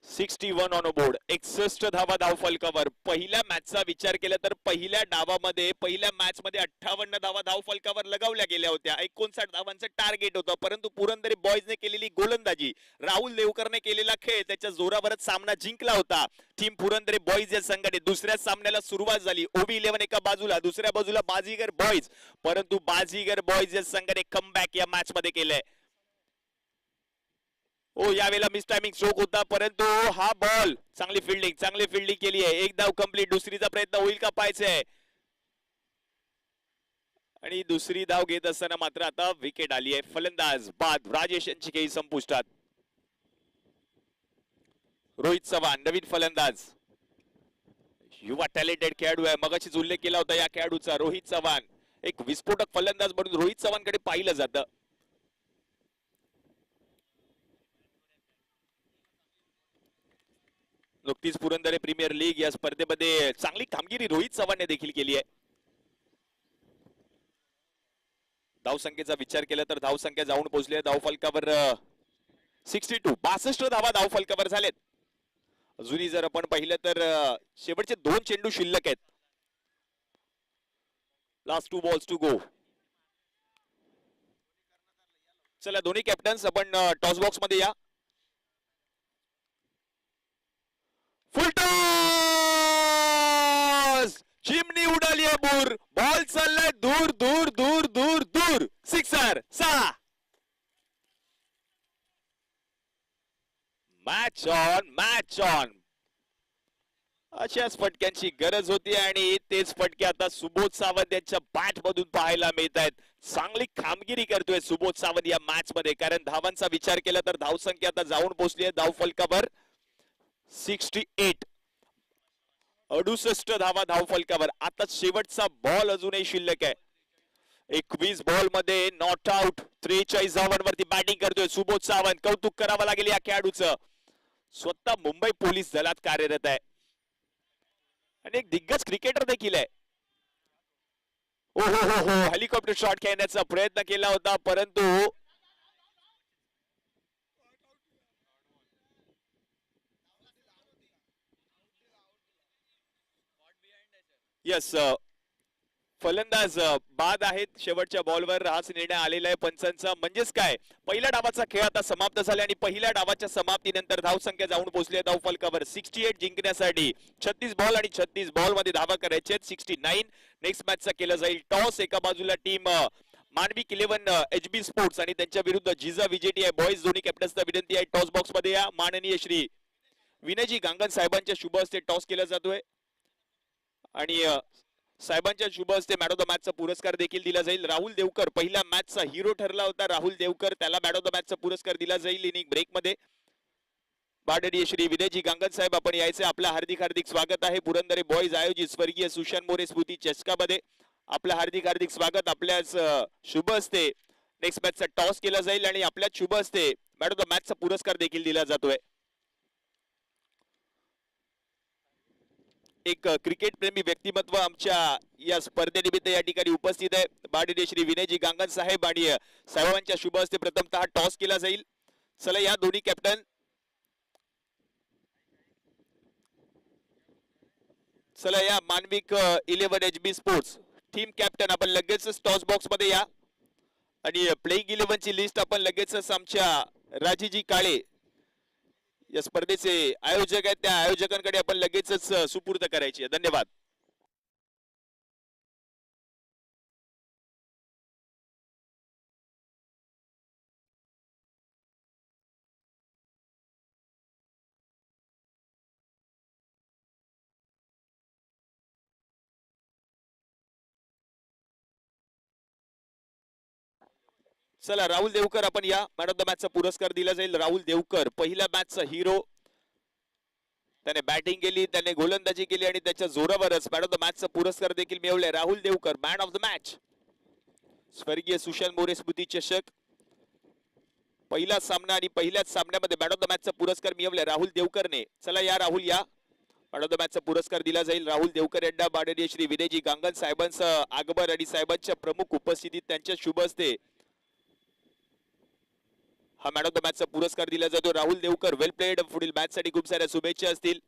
61 on board. 61 धावा धाव फलकावर. पहिल्या मॅचचा विचार केला तर पहिल्या डावामध्ये पहिल्या मॅच मध्ये 58 धावा धाव फलकावर लगावल्या गेल्या होत्या. 59 धावांचं टार्गेट होतं, परंतु पुरंदरी बॉयजने केलेली गोलंदाजी, राहुल देवकरने केलेला खेळ त्याच्या जोरावरच सामना जिंकला होता. टीम पुरंदरी बॉयज या संघाने दुसऱ्या सामन्याला सुरुवात झाली. ओबी 11 एका बाजूला, दुसऱ्या बाजूला बाजीगर बॉयज, परंतु बाजीगर बॉयज या संघाने कमबॅक या मॅच मध्ये केलंय. ओ यावेळेला मिस टायमिंग स्ट्रोक होता, परंतु हा बॉल चांगली फिल्डिंग केली आहे. एक धाव कंप्लीट. दुसरीचा प्रयत्न होईल का पाहायचंय. आणि दुसरी धाव घेत असताना मात्र आता विकेट आली आहे. फलंदाज बाद. राजेश यांची काही संपुष्टात. रोहित चव्हाण नवीन फलंदाज. युवा टॅलेंटेड खेळाडू आहे. मगाशीच उल्लेख केला होता या खेळाडूचा. रोहित चव्हाण एक विस्फोटक फलंदाज म्हणून रोहित चव्हाणकडे पाहिलं जातं. नुकतीच पुरंदर प्रीमियर लीग या स्पर्धेमध्ये चांगली कामगिरी रोहित चव्हाणने देखील केली आहे. धावसंख्येचा विचार केला तर धावसंख्या जाऊन पोहोचली आहे धाव फलकावर 62 धावा धाव फलकावर झालेत. अजूनही जर आपण पाहिलं तर शेवटचे 2 चेंडू शिल्लक आहेत. Last 2 balls to go. चला दोन्ही कॅप्टन्स आपण टॉस बॉक्स मध्ये या. Full toss. चिमणी उडाली आहे दूर. बॉल चाललाय दूर दूर दूर दूर दूर. Sixer. 6. Match on match on. अशाच फटक्यांची गरज होती आणि तेच फटके आता सुबोध सावंत यांच्या बॅट मधून पाहायला मिळत आहेत. चांगली कामगिरी करतोय सुबोध सावंत या मॅच मध्ये, कारण धावांचा विचार केला तर धावसंख्या आता जाऊन पोहोचली आहे धाव फलकावर 68. 68 धावा धाव फलकावर. आता शेवटचा बॉल अजूनही शिल्लक आहे. 21 बॉल मध्ये नॉट आउट. 43 धावांवरती बॅटिंग करतोय सुबोध सावंत. कौतुक करावं लागेल या खेळाडूचं. स्वतः मुंबई पोलीस दलात कार्यरत आहे आणि एक दिग्गज क्रिकेटर देखील आहे. ओ हो हेलिकॉप्टर शॉट खेळण्याचा प्रयत्न केला होता, परंतु यस, फलंदाज बाद आहेत शेवटच्या बॉलवर. हाच निर्णय आलेला आहे पंचांचा. म्हणजेच काय, पहिल्या डावाचा खेळ आता समाप्त झाला आणि पहिल्या डावाच्या समाप्तीनंतर धावसंख्या जाऊन पोहोचली धाव फलकावर 68 जिंकण्यासाठी. 36 बॉल आणि 36 बॉल मध्ये धावा करायचे 69. नेक्स्ट मॅचचा केला जाईल टॉस. एका बाजूला टीम मानविक 11 HB स्पोर्ट्स आणि त्यांच्या विरुद्ध जिजा विजेटी आहे बॉयज. दोन्ही कॅप्टन्सना विनंती आहे टॉस बॉक्स मध्ये या. माननीय श्री विनयजी गांगण साहेबांच्या शुभ हस्ते टॉस केला जातोय आणि साहेबांच्या शुभ हस्ते मॅन ऑफ द मॅचचा पुरस्कार देखील दिला जाईल. राहुल देवकर पहिल्या मॅचचा हिरो ठरला होता. राहुल देवकर त्याला मॅन ऑफ द मॅचचा पुरस्कार दिला जाईल इनिंग ब्रेक मध्ये. बाडडीय श्री विनयजी गांगण साहेब आपण यायचे. आपलं हार्दिक हार्दिक स्वागत आहे. पुरंदरे बॉयज आयोजित स्वर्गीय सुशांत मोरे स्मृती चषका मध्ये आपलं हार्दिक हार्दिक स्वागत. आपल्याच शुभ हस्ते नेक्स्ट मॅचचा टॉस केला जाईल आणि आपल्याच शुभ हस्ते मॅन ऑफ द मॅचचा पुरस्कार देखील दिला जातोय. एक क्रिकेट प्रेमी व्यक्तिमत्व आमच्या या स्पर्धेनिमित्त या ठिकाणी उपस्थित आहे. बाडडीय श्री विनयजी गांगण साहेब आणि साहेबांच्या शुभ हस्ते प्रथमतः टॉस केला जाईल. चला या दोन्ही कॅप्टन. चला या मानविक 11 HB स्पोर्ट्स टीम कॅप्टन आपण लगेचच टॉस बॉक्स मध्ये या आणि प्लेइंग 11 ची लिस्ट आपण लगेचच आमच्या राजीजी काळे या स्पर्धेचे आयोजक आहेत त्या आयोजकांकडे आपण लगेचच सुपूर्द करायची. धन्यवाद. चला राहुल देवकर आपण या मॅन ऑफ द मॅचचा पुरस्कार दिला जाईल. राहुल देवकर पहिल्या मॅचचा हिरो. त्याने बॅटिंग केली, त्याने गोलंदाजी केली आणि त्याच्या जोरावरच मॅन ऑफ द मॅचचा पुरस्कार देखील मिळवलाय. Rahul Devkar man of the match. स्वर्गीय सुशांत मोरे स्मृती चषक पहिला सामना आणि पहिल्याच सामन्यामध्ये मॅन ऑफ द मॅचचा पुरस्कार मिळवलाय राहुल देवकरने. चला या राहुल या. मॅन ऑफ द मॅचचा पुरस्कार दिला जाईल राहुल देवकर यांना. माननीय श्री विनयजी गांगण साहेबांचं आगमन आणि साहेबांच्या प्रमुख उपस्थितीत त्यांच्या शुभ हस्ते हा मॅन ऑफ द मॅचचा पुरस्कार दिला जातो. राहुल देवकर वेल प्लेड. पुढील मॅच साठी खूप साऱ्या शुभेच्छा असतील.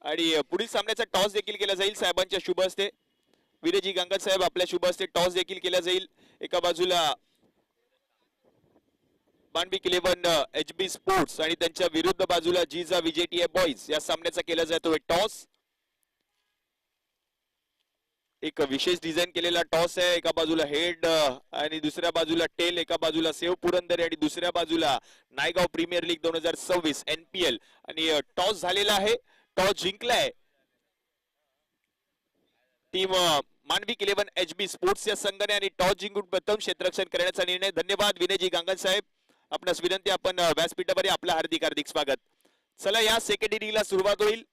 आणि पुढील सामन्याचा टॉस देखील केला जाईल साहेबांच्या शुभ हस्ते. विनयजी गांगण साहेब आपल्या शुभ हस्ते टॉस देखील केला जाईल. एका बाजूला मांडवी 11 HB स्पोर्ट्स आणि त्यांच्या विरुद्ध बाजूला जिजा विजेटीए बॉईज या सामन्याचा केला जातोय टॉस. एक विशेष डिझाईन केलेला टॉस आहे. एका बाजूला हेड आणि दुसऱ्या बाजूला टेल. एका बाजूला सेव पुरंदर आणि दुसऱ्या बाजूला नायगाव प्रीमियर लीग 2026 NPL. आणि टॉस झालेला आहे. टॉस जिंकलाय टीम मांडवी 11 HB स्पोर्ट्स या संघाने आणि टॉस जिंकून प्रथम क्षेत्ररक्षण करण्याचा निर्णय. धन्यवाद विनयजी गांगण साहेब. आपणास विनंती आपण व्यासपीठावर आपलं हार्दिक हार्दिक स्वागत. चला या सेकंड इनिंगला सुरुवात होईल.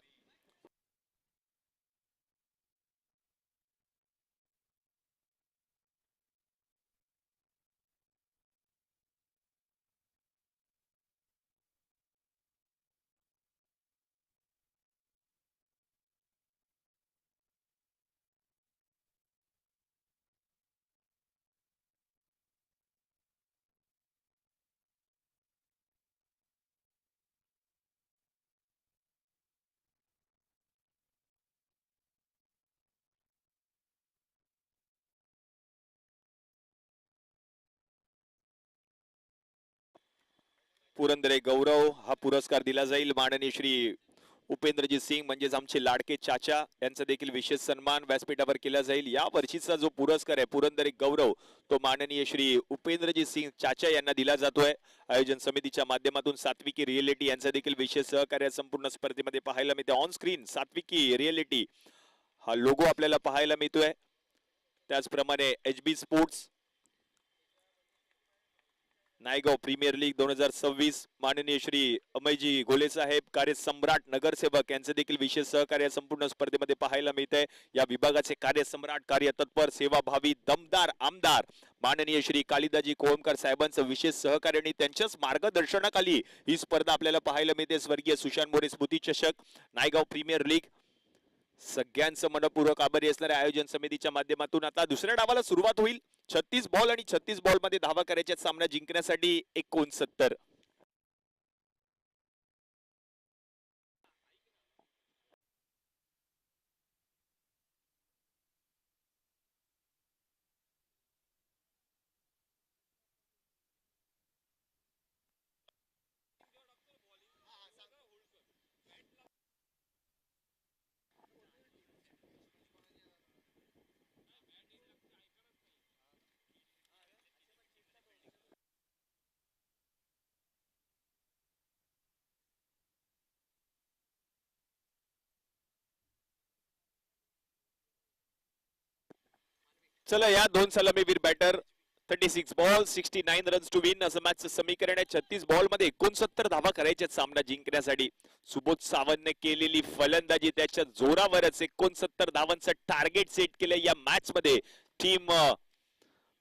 पुरंदरे गौरव हा पुरस्कार दिला जाईल. माननीय श्री उपेंद्रजी सिंग म्हणजेच आमचे लाडके चाचा यांचा देखील विशेष सन्मान व्यासपीठावर केला जाईल. या वर्षीचा जो पुरस्कार आहे पुरंदरे गौरव तो माननीय श्री उपेंद्रजी सिंग चाचा यांना दिला जातोय. आयोजन समितीच्या माध्यमातून सात्विकी रिअलिटी यांचा देखील विशेष सहकार्य संपूर्ण स्पर्धेमध्ये पाहायला मिळते. ऑन स्क्रीन सात्विकी रिअलिटी हा लोगो आपल्याला पाहायला मिळतोय. त्याचप्रमाणे HB sports Naigaon premier league 2026 माननीय श्री अमयजी गोले साहेब कार्यसम्राट नगरसेवक यांचे देखील विशेष सहकार्य संपूर्ण स्पर्धेमध्ये पाहायला मिळते. या विभागाचे कार्यसम्राट कार्यतत्पर सेवाभावी दमदार आमदार माननीय श्री कालिदाजी कोळंबकर साहेबांचं विशेष सहकार्य आणि त्यांच्याच मार्गदर्शनाखाली ही स्पर्धा आपल्याला पाहायला मिळते. स्वर्गीय सुशांत मोरे स्मृती चषक नायगाव प्रीमियर लीग. सगळ्यांचं मनपूर्वक आभारी असणाऱ्या आयोजन समितीच्या माध्यमातून आता दुसऱ्या डावाला सुरुवात होईल. 36 बॉल आणि 36 बॉल मध्ये धावा करायच्या. सामना जिंकण्यासाठी 69. चला या दोन सलामीवीर batter 36 ball 69 runs to win असं मॅचचं समीकरण आहे. 36 बॉल मध्ये 69 धावा करायच्या सामना जिंकण्यासाठी. सुबोध सावंतने केलेली फलंदाजी त्याच्या जोरावरच 69 धावांचं टार्गेट सेट केलं या मॅच मध्ये. टीम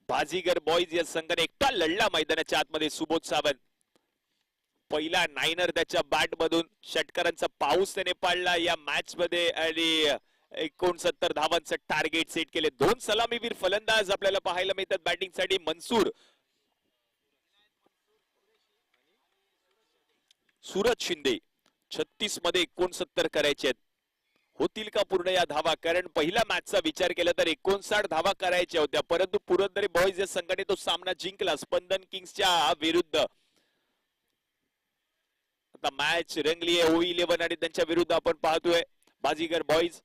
बाजीगर बॉईज या संघाने एकटा लढला मैदानाच्या आतमध्ये. सुबोध सावंत पहिला नायनर त्याच्या बॅट मधून. षटकारांचा पाऊस त्याने पाडला या मॅच मध्ये आणि 69 धावांचं टार्गेट सेट केले. दोन सलामीवीर फलंदाज आपल्याला पाहायला मिळतात बॅटिंग साठी. मनसूर सूरज शिंदे 36 मध्ये 69 करायचे आहेत. होतील का पूर्ण या धावा? कारण पहिल्या मॅचचा विचार केला तर 59 धावा करायच्या होत्या परंतु पुरंदरे बॉईज या संघाने तो सामना जिंकला स्पंदन किंग्सच्या विरुद्ध. आता मॅच रंगली आहे O11 आणि त्यांच्या विरुद्ध आपण पाहतोय बाजीगर बॉईज.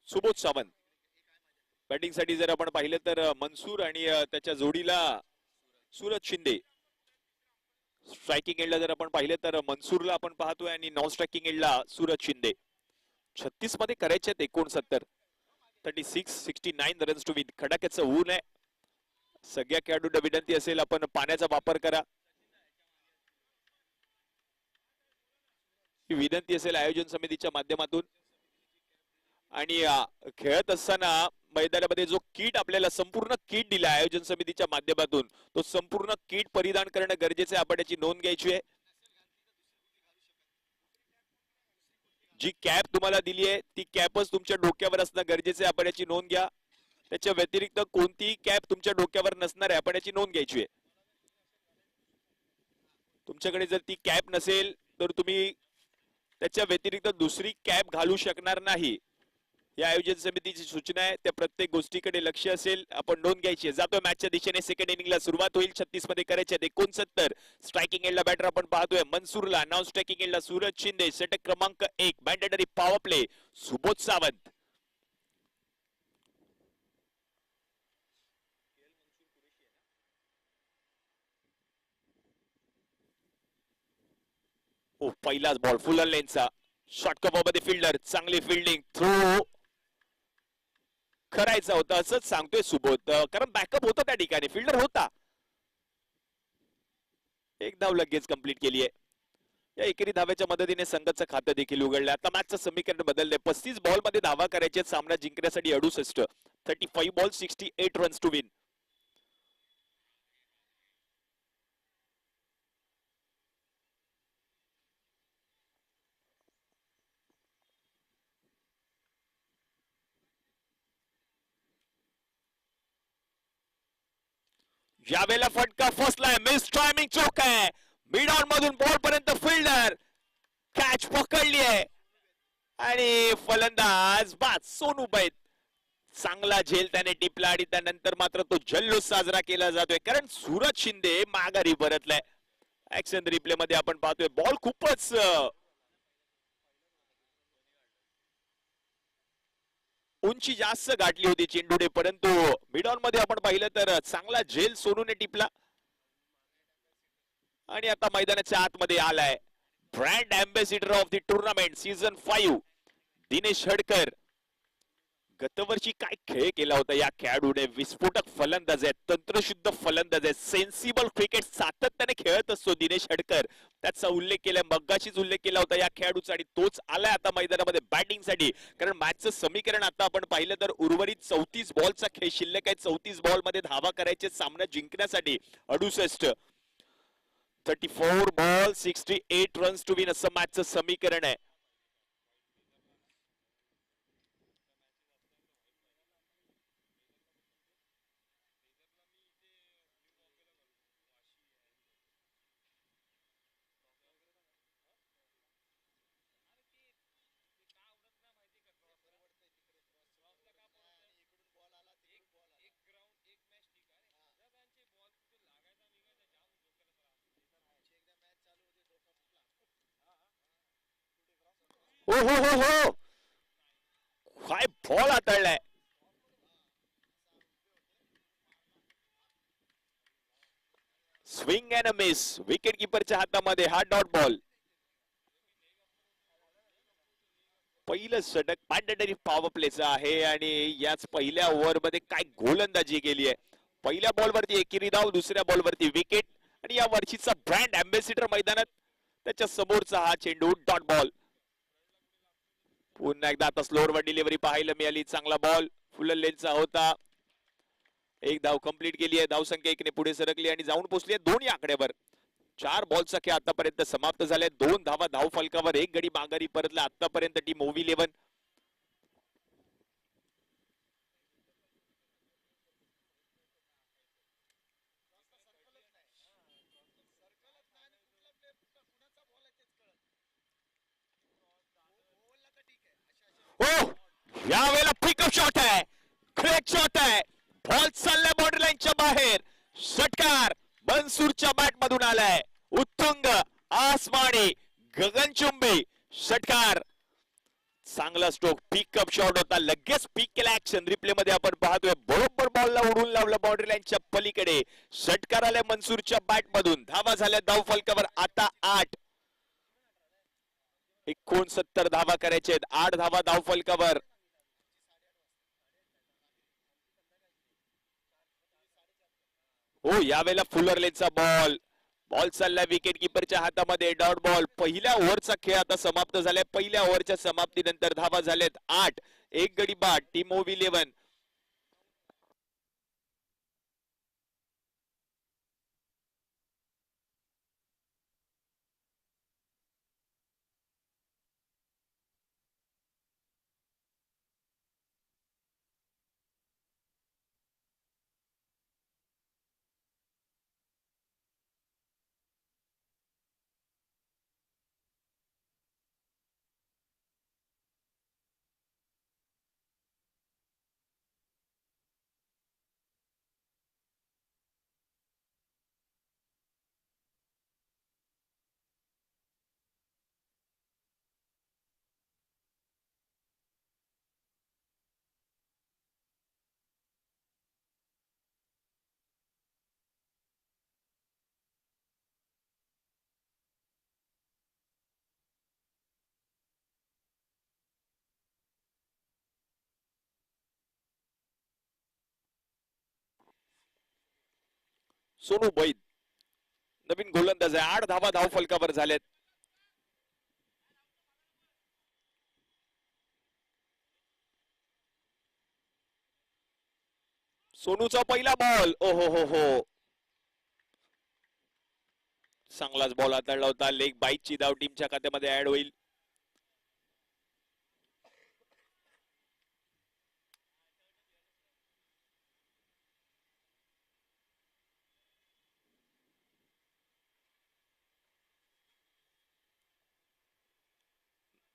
सुबोध सावंत बॅटिंग साठी जर आपण पाहिलं तर मनसूर आणि त्याच्या जोडीला सूरज शिंदे. स्ट्रायकिंग एंडला जर आपण पाहिलं तर मनसूरला आपण पाहतोय आणि नॉन स्ट्रायकिंग एंडला सूरज शिंदे. 36 मध्ये करायचे आहेत 69. 69 रन्स टू विन. खडाक्याचं ऊन आहे. सगळ्या खेळाडूंना विनंती असेल आपण पाण्याचा वापर करा. ही विनंती असेल आयोजन समितीच्या माध्यमातून. आणि खेळत असताना मैदानामध्ये जो किट आपल्याला संपूर्ण किट दिला आयोजन समितीच्या माध्यमातून तो संपूर्ण किट परिधान करणं गरजेचं आहे. आपण याची नोंद घ्यायची आहे. जी कॅप तुम्हाला दिली आहे ती कॅपच तुमच्या डोक्यावर असणं गरजेचं आहे. आपण याची नोंद घ्या. त्याच्या व्यतिरिक्त कोणतीही कॅप तुमच्या डोक्यावर नसणार आहे. आपण याची नोंद घ्यायची आहे. तुमच्याकडे जर ती कॅप नसेल तर तुम्ही त्याच्या व्यतिरिक्त दुसरी कॅप घालू शकणार नाही. या आयोजन समितीची सूचना आहे. त्या प्रत्येक गोष्टीकडे लक्ष असेल. आपण नोंद घ्यायची. जातोय मॅचच्या दिशेने. सेकंड इनिंगला सुरुवात होईल. 36 मध्ये करायचे 69. स्ट्रायकिंग एंडला बॅटर आपण पाहतोय मनसूरला. नॉन स्ट्रायकिंग एंडला सूरज शिंदे. षटक क्रमांक 1. Mandatory power play Subodh Sawant. पहिलाच बॉल फुल लेनचा. शॉर्टकट मध्ये फिल्डर. चांगली फिल्डिंग. थ्रो करायचा होता असंच सांगतोय सुबोध. कारण बॅकअप होता त्या ठिकाणी. फिल्डर होता. एक धाव लगेच कंप्लीट केली आहे. या एकेरी धाव्याच्या मदतीने संघाचं खातं देखील उघडलं. आता मॅचचं समीकरण बदललंय. 35 बॉल मध्ये धावा करायचे. सामना जिंकण्यासाठी 68. 35 बॉल 68 रन्स टू विन. यावेळेला फटका फसलाय. मिस टायमिंग चोक आहे. मिड ऑन मधून बॉल पर्यंत फिल्डर कॅच पकडली आहे आणि फलंदाज बाद. सोनूबाई चांगला झेल त्याने टिपला आणि त्यानंतर मात्र तो जल्लोष साजरा केला जातोय कारण सूरज शिंदे माघारी परतलाय. ऍक्शन रिप्ले मध्ये आपण पाहतोय बॉल खूपच उंची जास्त गाठली होती चेंडूने. परंतु मिडॉन मध्ये आपण पाहिलं तर चांगला झेल सोनूने टिपला आणि आता मैदानाच्या आतमध्ये आलाय brand ambassador of the tournament season 5 Dinesh Hadkar. गतवर्षी काय खेळ केला होता या खेळाडूने. विस्फोटक फलंदाज आहे. तंत्रशुद्ध फलंदाज आहे. सेन्सिबल क्रिकेट सातत्याने खेळत असतो दिनेश हडकर. त्याचा उल्लेख केलाय. मगाशीच उल्लेख केला होता या खेळाडूचा आणि तोच आलाय आता मैदानामध्ये बॅटिंग साठी. कारण मॅचचं समीकरण आता आपण पाहिलं तर उर्वरित 34 बॉलचा खेळ शिल्लक आहे. 34 बॉल मध्ये धावा करायचे सामना जिंकण्यासाठी. 68. 34 बॉल 68 रन्स टू विन असं मॅचचं समीकरण आहे. हो हो हो हो काय बॉल हाताळलाय. Swing and a miss. Wicket किपरच्या हातामध्ये हा डॉट बॉल. पहिलं षटक मॅन्डेटरी पॉवर प्लेचं आहे आणि याच पहिल्या ओव्हर मध्ये काय गोलंदाजी केली आहे. पहिल्या बॉलवरती एकेरी धाव. दुसऱ्या बॉलवरती विकेट आणि या वर्षीचा ब्रँड अँबॅसिडर मैदानात. त्याच्या समोरचा हा चेंडू डॉट बॉल. पुन्हा एकदा आता स्लोअर डिलिव्हरी पाहायला मिळाली. चांगला बॉल फुल लेनचा होता. एक धाव कंप्लीट केली आहे. धावसंख्या 1 ने पुढे सरकली आणि जाऊन पोहोचली आहे 2 या आकड्यावर. 4 बॉलचा खेळ आतापर्यंत समाप्त झालाय. 2 धावा धाव फलकावर. 1 गडी माघारी परतला आतापर्यंत टीम ओव्ही 11. यावेळेला पिकअप शॉट आहे. क्रेक शॉट आहे. बॉल चाललाय बाउंड्री लाईनच्या बाहेर. षटकार मनसूरच्या बॅट मधून आलाय. उत्तुंग आसमानी गगनचुंबी षटकार. चांगला स्ट्रोक पिकअप शॉट होता, लगेच पिक केला. ऍक्शन रिप्ले मध्ये आपण पाहतोय, बरोबर बॉलला उडून लावलं बाउंड्री लाईनच्या पलीकडे. षटकार आल्या मनसूरच्या बॅट मधून. धावा झाल्या धाव फलकावर आता 8. 69 धावा करायचे आहेत. 8 धावा धाव फलकावर. हो, यावेळेला फुलरलेचा बॉल. बॉल चालला विकेट किपरच्या हातामध्ये. Dot ball. पहिल्या ओव्हरचा खेळ आता समाप्त झालाय. पहिल्या ओव्हरच्या समाप्तीनंतर धावा झालेत 8. एक गडी बाद. Team of 11. सोनू बैद नवीन गोलंदाज आहे. 8 धावा धाव फलकावर झालेत. सोनूचा पहिला बॉल. ओहो हो हो, चांगलाच बॉल हाताळला होता. लेग बाईटची धाव टीमच्या खात्यामध्ये ऍड होईल.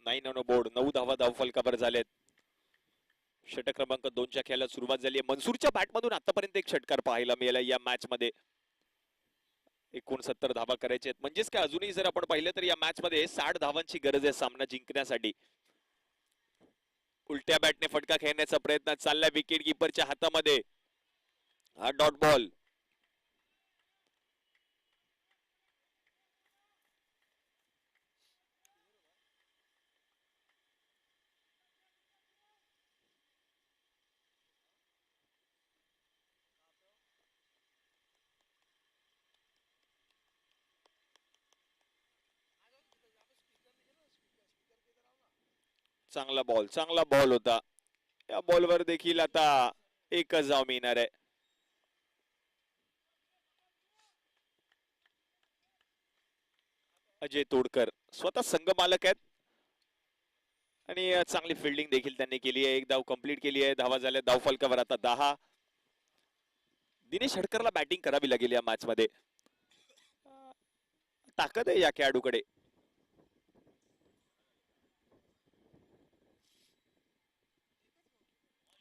Nine on board. 9 धावा धाव फलकावर झालेत. षटक क्रमांक 2च्या खेळाला सुरुवात झाली आहे. मनसूरच्या बॅटमधून आतापर्यंत एक षटकार पाहायला मिळाला या मॅच मध्ये. 69 धावा करायचे आहेत. म्हणजेच काय, अजूनही जर आपण पाहिलं तर या मॅच मध्ये 60 धावांची गरज आहे सामना जिंकण्यासाठी. उलट्या बॅटने फटका खेळण्याचा प्रयत्न चाललाय विकेट किपरच्या हातामध्ये. हा डॉट बॉल. चांगला बॉल, चांगला बॉल होता. या बॉलवर देखील आता एकच धाव मिळणार आहे. अजय तोडकर स्वतः संघ मालक आहेत आणि चांगली फिल्डिंग देखील त्यांनी केली आहे. एक धाव कंप्लीट केली आहे. धावा झाल्या धाव फलकावर आता 10. दिनेश हडकरला बॅटिंग करावी लागेल या मॅच मध्ये. ताकद आहे या खेळाडूकडे.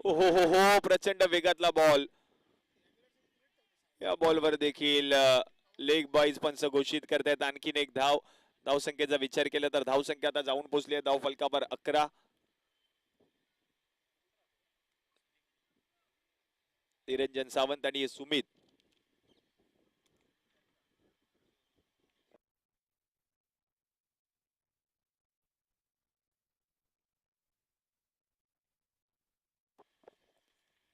हो हो हो, प्रचंड वेगातला बॉल. या बॉलवर देखील लेग बॉईज पंच घोषित करतायत. आणखीन एक धाव. धावसंख्येचा विचार केला तर धावसंख्या आता जाऊन पोहोचली आहे धाव फलकावर 11. निरंजन सावंत आणि सुमित.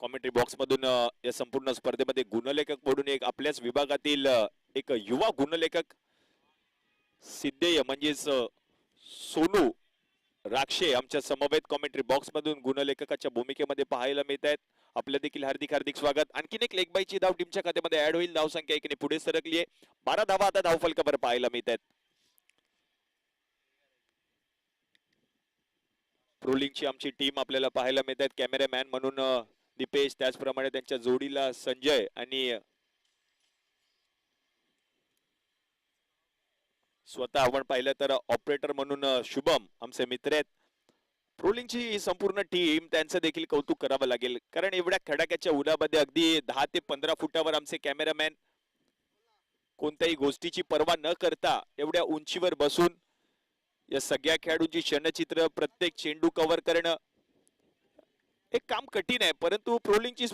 कॉमेंट्री बॉक्स मधून या संपूर्ण स्पर्धेमध्ये गुणलेखक म्हणून एक आपल्याच विभागातील एक युवा गुणलेखक सिद्धेय म्हणजेच सोनू राक्षे आमच्या समवेत कॉमेंट्री बॉक्स मधून गुणलेखकाच्या भूमिकेमध्ये पाहायला मिळत आहेत. आपलं देखील हार्दिक हार्दिक स्वागत. आणखीन एक लेग बाईची धाव टीमच्या खात्यामध्ये ऍड होईल. धाव संख्या एकीने पुढे सरकली आहे. 12 धावा आता धाव फलकावर पाहायला मिळत आहेत. ट्रोलिंगची आमची टीम आपल्याला पाहायला मिळत आहेत. कॅमेरामॅन म्हणून दीपेश, त्याचप्रमाणे त्यांच्या जोडीला संजय आणि स्वतः आपण पाहिलं तर ऑपरेटर म्हणून शुभम आमचे मित्र आहेत. ट्रोलिंगची संपूर्ण टीम त्यांचं देखील कौतुक करावं लागेल, कारण एवढ्या खडाक्याच्या उन्हामध्ये अगदी 10 ते 15 फुटावर आमचे कॅमेरामॅन कोणत्याही गोष्टीची पर्वा न करता एवढ्या उंचीवर बसून या सगळ्या खेळाडूंची क्षणचित्र, प्रत्येक चेंडू कव्हर करणं एक काम कठीण आहे, परंतु प्रोलिंगची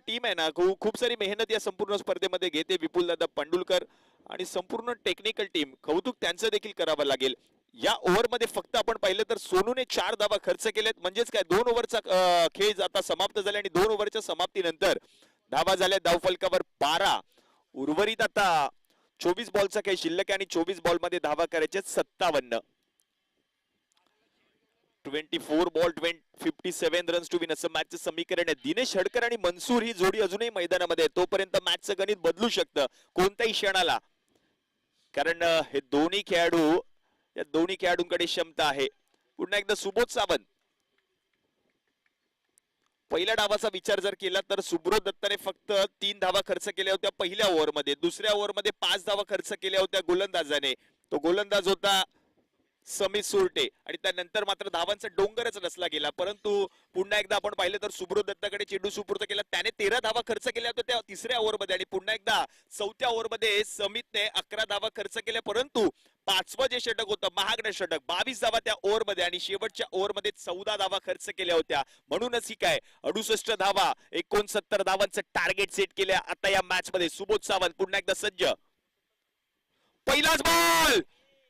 टीम आहे ना, खूप सारी मेहनत या संपूर्ण स्पर्धेमध्ये घेते. विपुल दादा पांडुलकर आणि संपूर्ण टेक्निकल टीम, कौतुक त्यांचं देखील करावं लागेल. या ओव्हरमध्ये फक्त आपण पाहिलं तर सोनूने 4 धावा खर्च केलेत, म्हणजेच काय 2 ओव्हरचा खेळ आता समाप्त झाला आणि 2 ओव्हरच्या समाप्तीनंतर धावा झाल्या धावफलकावर 12. उर्वरित आता 24 बॉलचा खेळ शिल्लक आहे आणि 24 बॉल मध्ये धावा करायचे 57. 24 बॉल 57 रन्स टू विन असं मॅचचं समीकरण आहे. दिनेश हडकर आणि मनसूर ही जोडी अजूनही मैदानामध्ये आहे. तोपर्यंत मॅचचं गणित बदलू शकतं कोणत्याही क्षणाला, कारण हे दोन्ही खेळाडू, या दोन्ही खेळाडूंकडे क्षमता आहे. पुन्हा एकदा सुबोध सावंत. पहिल्या डावाचा विचार जर केला तर सुब्रोत दत्ताने फक्त 3 धावा खर्च केल्या होत्या पहिल्या ओव्हरमध्ये. दुसऱ्या ओव्हरमध्ये 5 धावा खर्च केल्या होत्या गोलंदाजाने. तो गोलंदाज होता समीर सुरटे आणि त्यानंतर मात्र धावांचा डोंगरच नसला गेला. परंतु पुन्हा एकदा आपण पाहिलं तर सुब्रोत दत्ताकडे चेंडू सुपूर्द केला, त्याने 13 धावा खर्च केल्या होत्या त्या तिसऱ्या ओव्हरमध्ये आणि पुन्हा एकदा चौथ्या ओव्हरमध्ये समितने 11 धावा खर्च केल्या. परंतु पाचवं जे षटक होतं महागडं षटक, 22 धावा त्या ओव्हरमध्ये आणि शेवटच्या ओव्हरमध्ये 14 धावा खर्च केल्या होत्या. म्हणूनच ही काय 68 धावा 69 धावांचं टार्गेट सेट केल्या आता या मॅच मध्ये. सुबोध सावंत पुन्हा एकदा सज्ज. पहिलाच बॉल,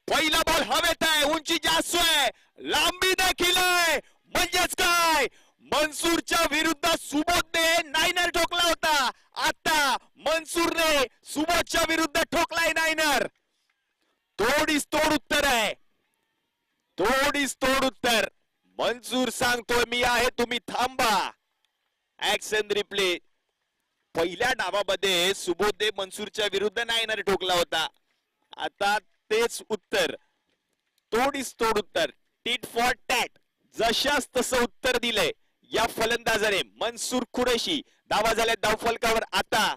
पहिला बॉल हवेत आहे, उंची जास्त आहे, लांबी देखील आहे, म्हणजेच काय मनसूरच्या विरुद्ध सुबोधने नायनर ठोकला होता. आता मनसूरने सुबोधच्या विरुद्ध ठोकलाय नायनर. तोडीस तोड उत्तर आहे, तोडीस तोड उत्तर. मनसूर सांगतोय मी आहे, तुम्ही थांबा. Action replay. पहिल्या डावामध्ये सुबोधने मनसूरच्या विरुद्ध नायनर ठोकला होता. आता तेच उत्तर, तोडीस तोड उत्तर, टीट फॉर टॅट. जशास तसं उत्तर दिलंय या फलंदाजाने मनसूर कुरैशी. धावा झाल्या धावफलकावर आता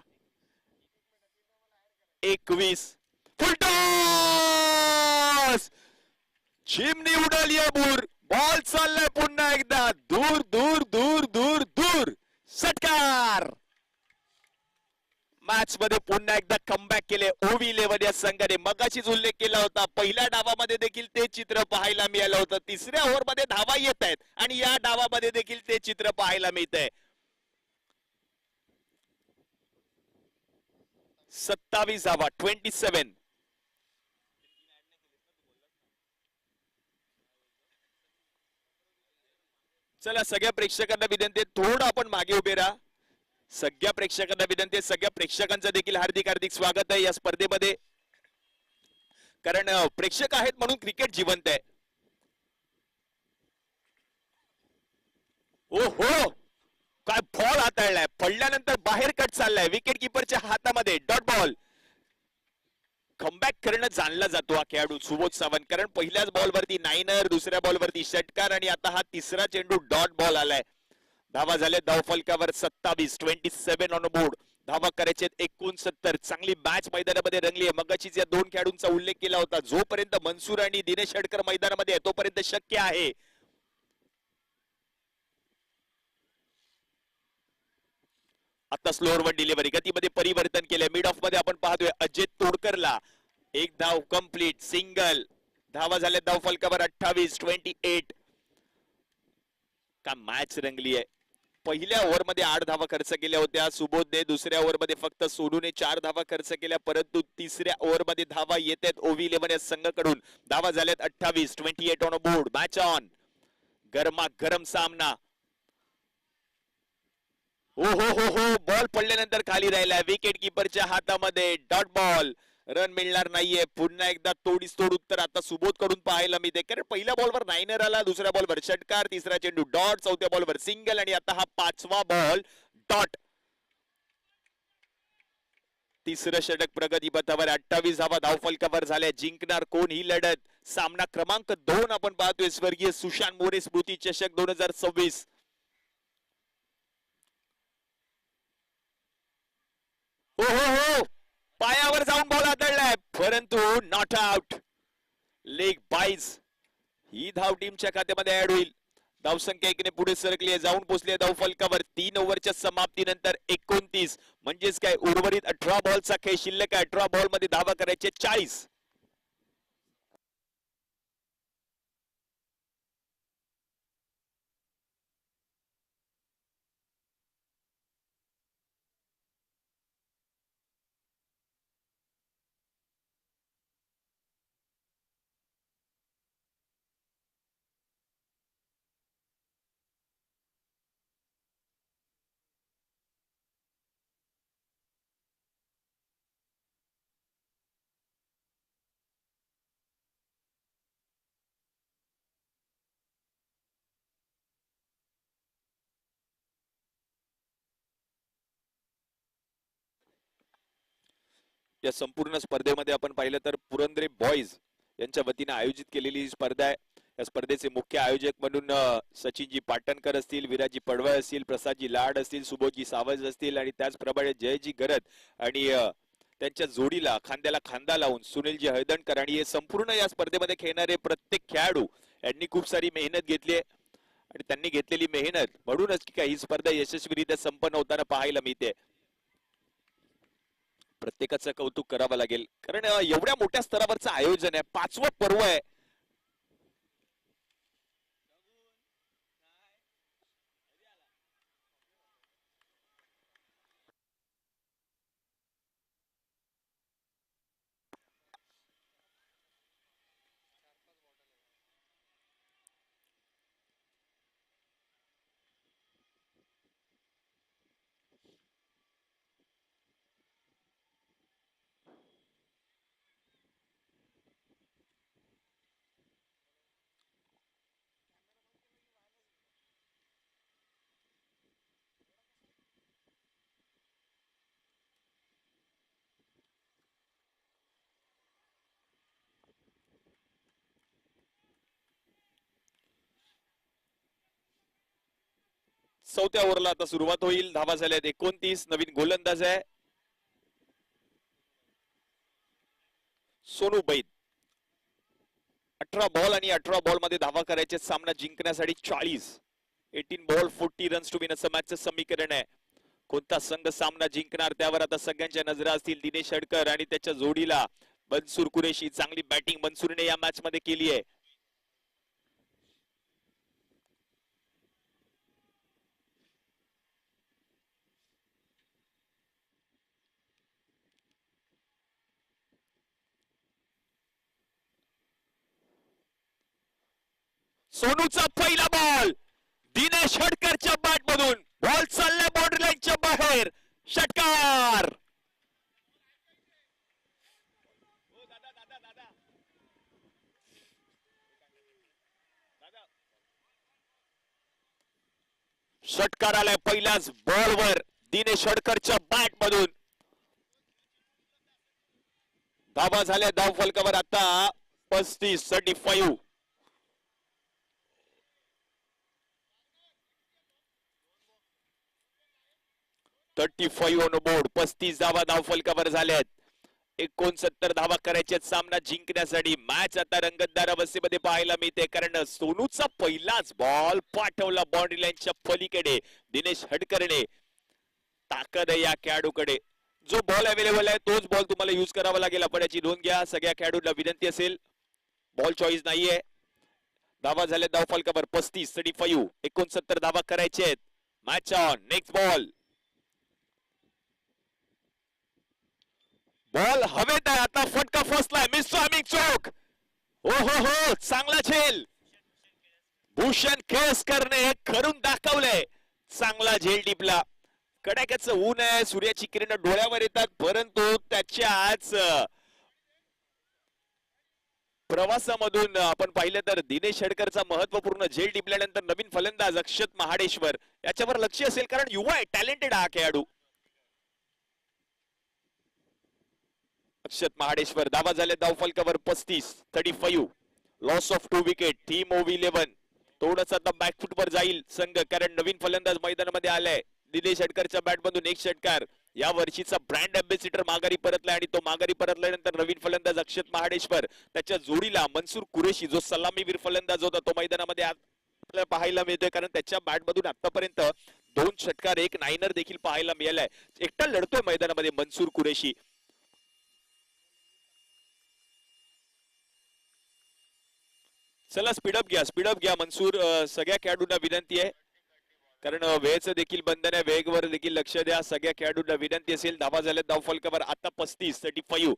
21. फुलटॉस, चिमणी उडाली अबूर. बॉल चाललाय पुन्हा एकदा दूर दूर दूर दूर दूर. षटकार. मॅच मध्ये पुन्हा एकदा कमबॅक केले ओव्ही 11 या संघाने. मगाशीच उल्लेख केला होता, पहिल्या डावामध्ये देखील ते चित्र पाहायला मिळालं होतं. तिसऱ्या ओव्हर मध्ये धावा येत आहेत आणि या डावामध्ये देखील ते चित्र पाहायला मिळत आहे. 27 धावा 27. चला सगळ्या प्रेक्षकांना विनंती, थोडं आपण मागे उभे राहा. सगळ्या प्रेक्षकांना विनंती, सगळ्या प्रेक्षकांचं देखील हार्दिक हार्दिक स्वागत आहे या स्पर्धेमध्ये, कारण प्रेक्षक आहेत म्हणून क्रिकेट जिवंत आहे. ओ हो, काय बॉल हाताळलाय, पडल्यानंतर बाहेर कट चाललाय, विकेट किपरच्या हातामध्ये डॉट बॉल. कमबॅक करणं जाणला जातो हा खेळाडू सुबोध सावंत, कारण पहिल्याच बॉलवरती नायनर, दुसऱ्या बॉलवरती षटकार आणि आता हा तिसरा चेंडू डॉट बॉल आलाय. धावा झाले धावफलकावर 27. 27 ऑन बोर्ड. धावा करायचे 69. चांगली मॅच मैदानामध्ये रंगली आहे. मगाशीच या दोन खेळाडूंचा उल्लेख केला होता, जोपर्यंत मनसूर आणि दिनेश हडकर मैदानामध्ये आहे तोपर्यंत शक्य आहे. आता स्लोअर वन डिलिव्हरी, गतीमध्ये परिवर्तन केले. मिड ऑफ मध्ये आपण पाहतोय अजय तोडकरला एक धाव कंप्लीट, सिंगल. धावा झाल्या धावफलकावर 28. 28. का मॅच रंगली आहे. पहिल्या ओव्हर मध्ये 8 धावा खर्च केल्या होत्या सुबोधने, दुसऱ्या ओव्हर मध्ये फक्त सोनूने 4 धावा खर्च केल्या, परंतु तिसऱ्या ओव्हर मध्ये धावा येत आहेत ओव्ही 11 या संघाकडून. धावा झाल्यात 28. 28 ऑन बोर्ड. Match on. गरमा गरम सामना. हो हो हो हो, बॉल पडल्यानंतर खाली राहिला, विकेट किपरच्या हातामध्ये डॉट बॉल. रन मिळणार नाहीये. पुन्हा एकदा तोडीस तोड उत्तर आता सुबोध कडून पाहायला मिळते, कारण पहिल्या बॉलवर नायनर आला, दुसऱ्या बॉलवर षटकार, तिसरा चेंडू डॉट, चौथ्या बॉलवर सिंगल आणि आता हा 5वा बॉल डॉट. तिसरं षटक प्रगतीपथावर. 28 धावा धावफलकावर झाल्या. जिंकणार कोण ही लढत? सामना क्रमांक 2 आपण पाहतोय, स्वर्गीय सुशांत मोरे स्मृती चषक 2026. हो हो हो, पायावर जाऊन बॉल आदळलाय, परंतु नॉट आउट. लेग बाईज. ही धाव टीमच्या खात्यामध्ये ऍड होईल. धावसंख्या 1 ने पुढे सरकली आहे, जाऊन पोहोचली धावफलकावर. 3 ओव्हरच्या समाप्तीनंतर 29, म्हणजेच काय उर्वरित 18 बॉलचा खेळ शिल्लक आहे. 18 बॉल मध्ये धावा करायचे 40. या संपूर्ण स्पर्धेमध्ये आपण पाहिलं तर पुरंदरे बॉईज यांच्या वतीने आयोजित केलेली स्पर्धा आहे. या स्पर्धेचे मुख्य आयोजक म्हणून सचिनजी पाटणकर असतील, विराजी पडवळ असतील, प्रसादजी लाड असतील, सुबोधजी सावज असतील आणि त्याचप्रमाणे जयजी गरत आणि त्यांच्या जोडीला खांद्याला खांदा लावून सुनीलजी हळदणकर आणि हे संपूर्ण या स्पर्धेमध्ये खेळणारे प्रत्येक खेळाडू यांनी खूप सारी मेहनत घेतली आहे आणि त्यांनी घेतलेली मेहनत म्हणूनच की ही स्पर्धा यशस्वीरित्या संपन्न होताना पाहायला मिळते. प्रत्येकाचं कौतुक करावं लागेल कारण एवढ्या मोठ्या स्तरावरचं आयोजन आहे, 5वं पर्व आहे. चौथ्या ओव्हरला आता सुरुवात होईल. धावा झाल्यात 29. नवीन गोलंदाज आहे सोनू बैद. 18 बॉल आणि 18 बॉल मध्ये धावा करायचे. सामना जिंकण्यासाठी 40. 18 बॉल 40 रन्स टू विन असं मॅचचं समीकरण आहे. कोणता संघ सामना जिंकणार त्यावर आता सगळ्यांच्या नजरा असतील. दिनेश हडकर आणि त्याच्या जोडीला मनसूर कुरेशी. चांगली बॅटिंग मनसूरने या मॅच मध्ये केली आहे. सोनूचा पहिला बॉल दिनेश हडकरच्या बॅट मधून. बॉल चाललाय बाउंड्री लाईनच्या बाहेर. षटकार. षटकार आलाय पहिल्याच बॉलवर दिनेश हडकरच्या बॅट मधून. धावा झाल्या धाव फलकावर आता 35. 35 ऑन बोर्ड. 35 धावा धाव फलकावर झाल्यात. 69 धावा करायच्या सामना जिंकण्यासाठी. मॅच आता रंगतदार अवस्थेमध्ये पाहायला मिळते कारण सोनूचा पहिलाच बॉल पाठवला बाउंड्री लाईनच्या पलीकडे. दिनेश हडकरने. ताकद आहे या खेळाडूकडे. जो बॉल अवेलेबल आहे तोच बॉल तुम्हाला युज करावा लागेल. आपण याची नोंद घ्या. सगळ्या खेळाडूंना विनंती असेल. बॉल चॉईस नाहीये. धावा झाल्या धाव फलकावर 35. 69 धावा करायचे आहेत. Match on. Next ball. Ball हवेत आहे. आता फटका फसलाय. मिस टायमिंग चोक. हो हो हो चांगला झेल. भूषण केसकरने करून दाखवलंय. चांगला झेल टिपला. कडाक्याचं ऊन आहे. सूर्याची किरण डोळ्यावर येतात परंतु त्याच्याच प्रवासामधून आपण पाहिलं तर दिनेश हडकरचा महत्वपूर्ण झेल टिपल्यानंतर नवीन फलंदाज अक्षत महाडेश्वर याच्यावर लक्ष असेल कारण युवा आहे. टॅलेंटेड हा खेळाडू. अक्षत महाडेश्वर. धावा झाले धाव फलकावर 35. Loss of 2 wicket. Team of 11. थोडंसं आता बॅकफुट वर जाईल संघ कारण नवीन फलंदाज मैदानामध्ये आलाय. दिनेश हडकरच्या बॅट मधून एक षटकार. या वर्षीचा ब्रँड अँबॅसिडर माघारी परतलाय आणि तो माघारी परतल्यानंतर नवीन फलंदाज अक्षत महाडेश्वर. त्याच्या जोडीला मनसूर कुरेशी जो सलामीवीर फलंदाज होता तो मैदानामध्ये आपल्याला पाहायला मिळतोय कारण त्याच्या बॅट मधून आतापर्यंत 2 षटकार 1 नायनर देखील पाहायला मिळालाय. एकटा लढतोय मैदानामध्ये मनसूर कुरेशी. चला स्पीडअप घ्या मनसूर. सगळ्या खेळाडूंना विनंती आहे कारण वेळेचं देखील बंधन आहे. वेगवर देखील लक्ष द्या. सगळ्या खेळाडूंना विनंती असेल. धावा झाल्या धाव फलकावर आता 35.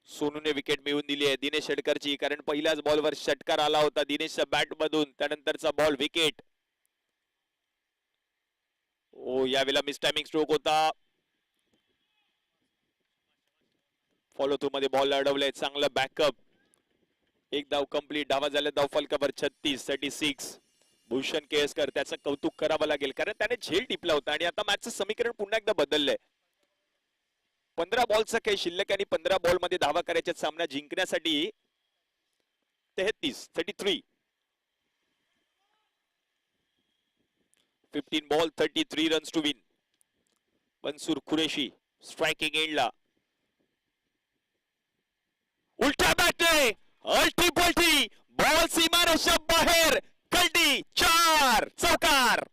सोनूने विकेट मिळवून दिली आहे दिनेश हडकरची कारण पहिल्याच बॉलवर षटकार आला होता दिनेशच्या बॅट मधून. त्यानंतरचा बॉल विकेट. ओ यावेळेला मिस टायमिंग स्ट्रोक होता. फॉलो थ्रू मध्ये बॉल अडवलाय. चांगलं बॅकअप. एक धाव कंप्लीट. धावा झाल्या धाव फलकावर 36. भूषण केसकर त्याचं कौतुक करावं लागेल कारण त्याने झेल टिपला होता आणि आता मॅचचं समीकरण पुन्हा एकदा बदललंय. 15 बॉलचा काही शिल्लक आणि 15 बॉल मध्ये धावा करायच्या सामना जिंकण्यासाठी 33 15 ball 33 runs to win. Mansoor Qureshi striking एंडला. उलट्या बॅटने अल्टी पलटी बॉल सीमारेषा बाहेर. कल्टी 4 चौकार.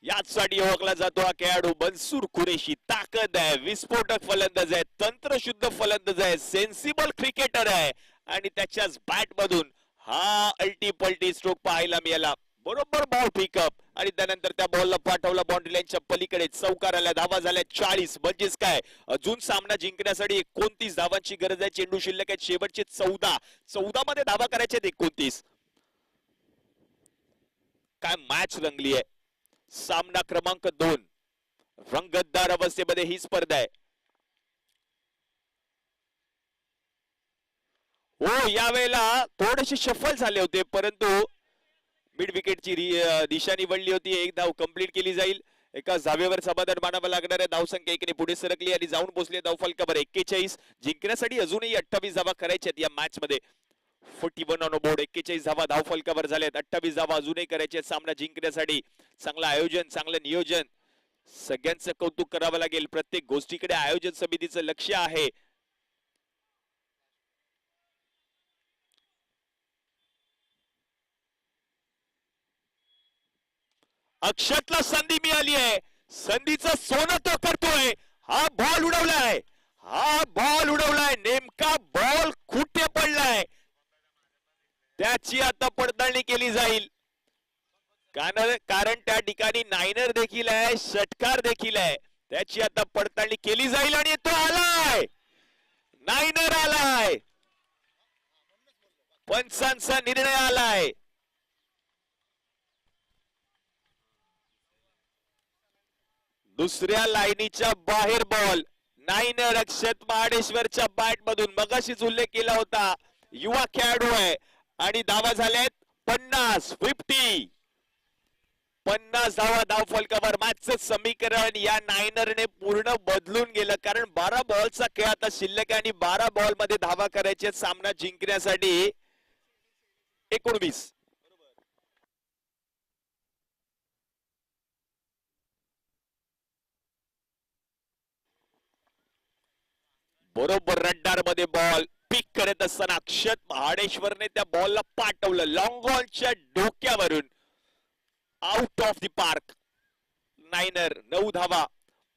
याचसाठी ओळखला जातो हा खेळाडू मंसूर कुरेशी. ताकद आहे, विस्फोटक फलंदाज आहे, तंत्रशुद्ध फलंदाज आहे, सेन्सिबल क्रिकेटर आहे आणि त्याच्याच बॅट मधून हा अल्टी पलटी स्ट्रोक पाहायला मिळाला. बरोबर बॉल पिकअप आणि त्यानंतर त्या बॉलला पाठवला बाउंड्री लाईनच्या पलीकडे. चौकार आल्या. धावा झाल्या 40. म्हणजेच काय, अजून सामना जिंकण्यासाठी 29 धावांची गरज आहे. चेंडू शिल्लक आहेत शेवटचे 14 मध्ये धावा करायचे 29. काय मॅच रंगली आहे. सामना क्रमांक 2. रंगतदार अवस्थेमध्ये ही स्पर्धा आहे. हो, यावेळेला थोडेसे शफल झाले होते परंतु मिड विकेटची दिशा निवडली होती. एक धाव कंप्लीट केली जाईल. एका धावेवर समाधान मानावं लागणार आहे. धावसंख्या 1 ने पुढे सरकली आणि जाऊन पोहोचले धाव फलकावर 41. जिंकण्यासाठी अजूनही 28 धावा करायच्या या मॅच मध्ये. 41 ऑन बोर्ड. 41 धावा धाव फलकावर झाल्यात. 28 धावा अजूनही करायचे सामना जिंकण्यासाठी. चांगलं आयोजन, चांगलं नियोजन, सगळ्यांचं कौतुक करावं लागेल. प्रत्येक गोष्टीकडे आयोजन समितीचं लक्ष आहे. अक्षतला संधी मिळाली आहे. संधीचं सोनं तो करतोय. हा बॉल उडवलाय. नेमका बॉल कुठे पडलाय त्याची आता पडताळणी केली जाईल. कारण त्या ठिकाणी नायनर देखील आहे, षटकार देखील आहे. त्याची आता पडताळणी केली जाईल आणि तो आलाय. नायनर आलाय. पंचांचा निर्णय आलाय. दुसऱ्या लाईनीच्या बाहेर बॉल. नायनर अक्षत महाडेश्वरच्या बॅट मधून. मगाशीच उल्लेख केला होता, युवा खेळाडू आहे आणि धावा झाल्यात 50. 50 धावा धाव फलकावर. मॅचचं समीकरण या नायनरने पूर्ण बदलून गेलं कारण 12 बॉलचा खेळ आता शिल्लक आहे आणि 12 बॉल मध्ये धावा करायचे सामना जिंकण्यासाठी. 19. बरोबर रड्डार मध्ये बॉल पिक करत असताना अक्षत महाडेश्वरने त्या बॉलला पाठवलं लॉंग ऑनच्या डोक्यावरून. Out of the park. नायनर 9 धावा.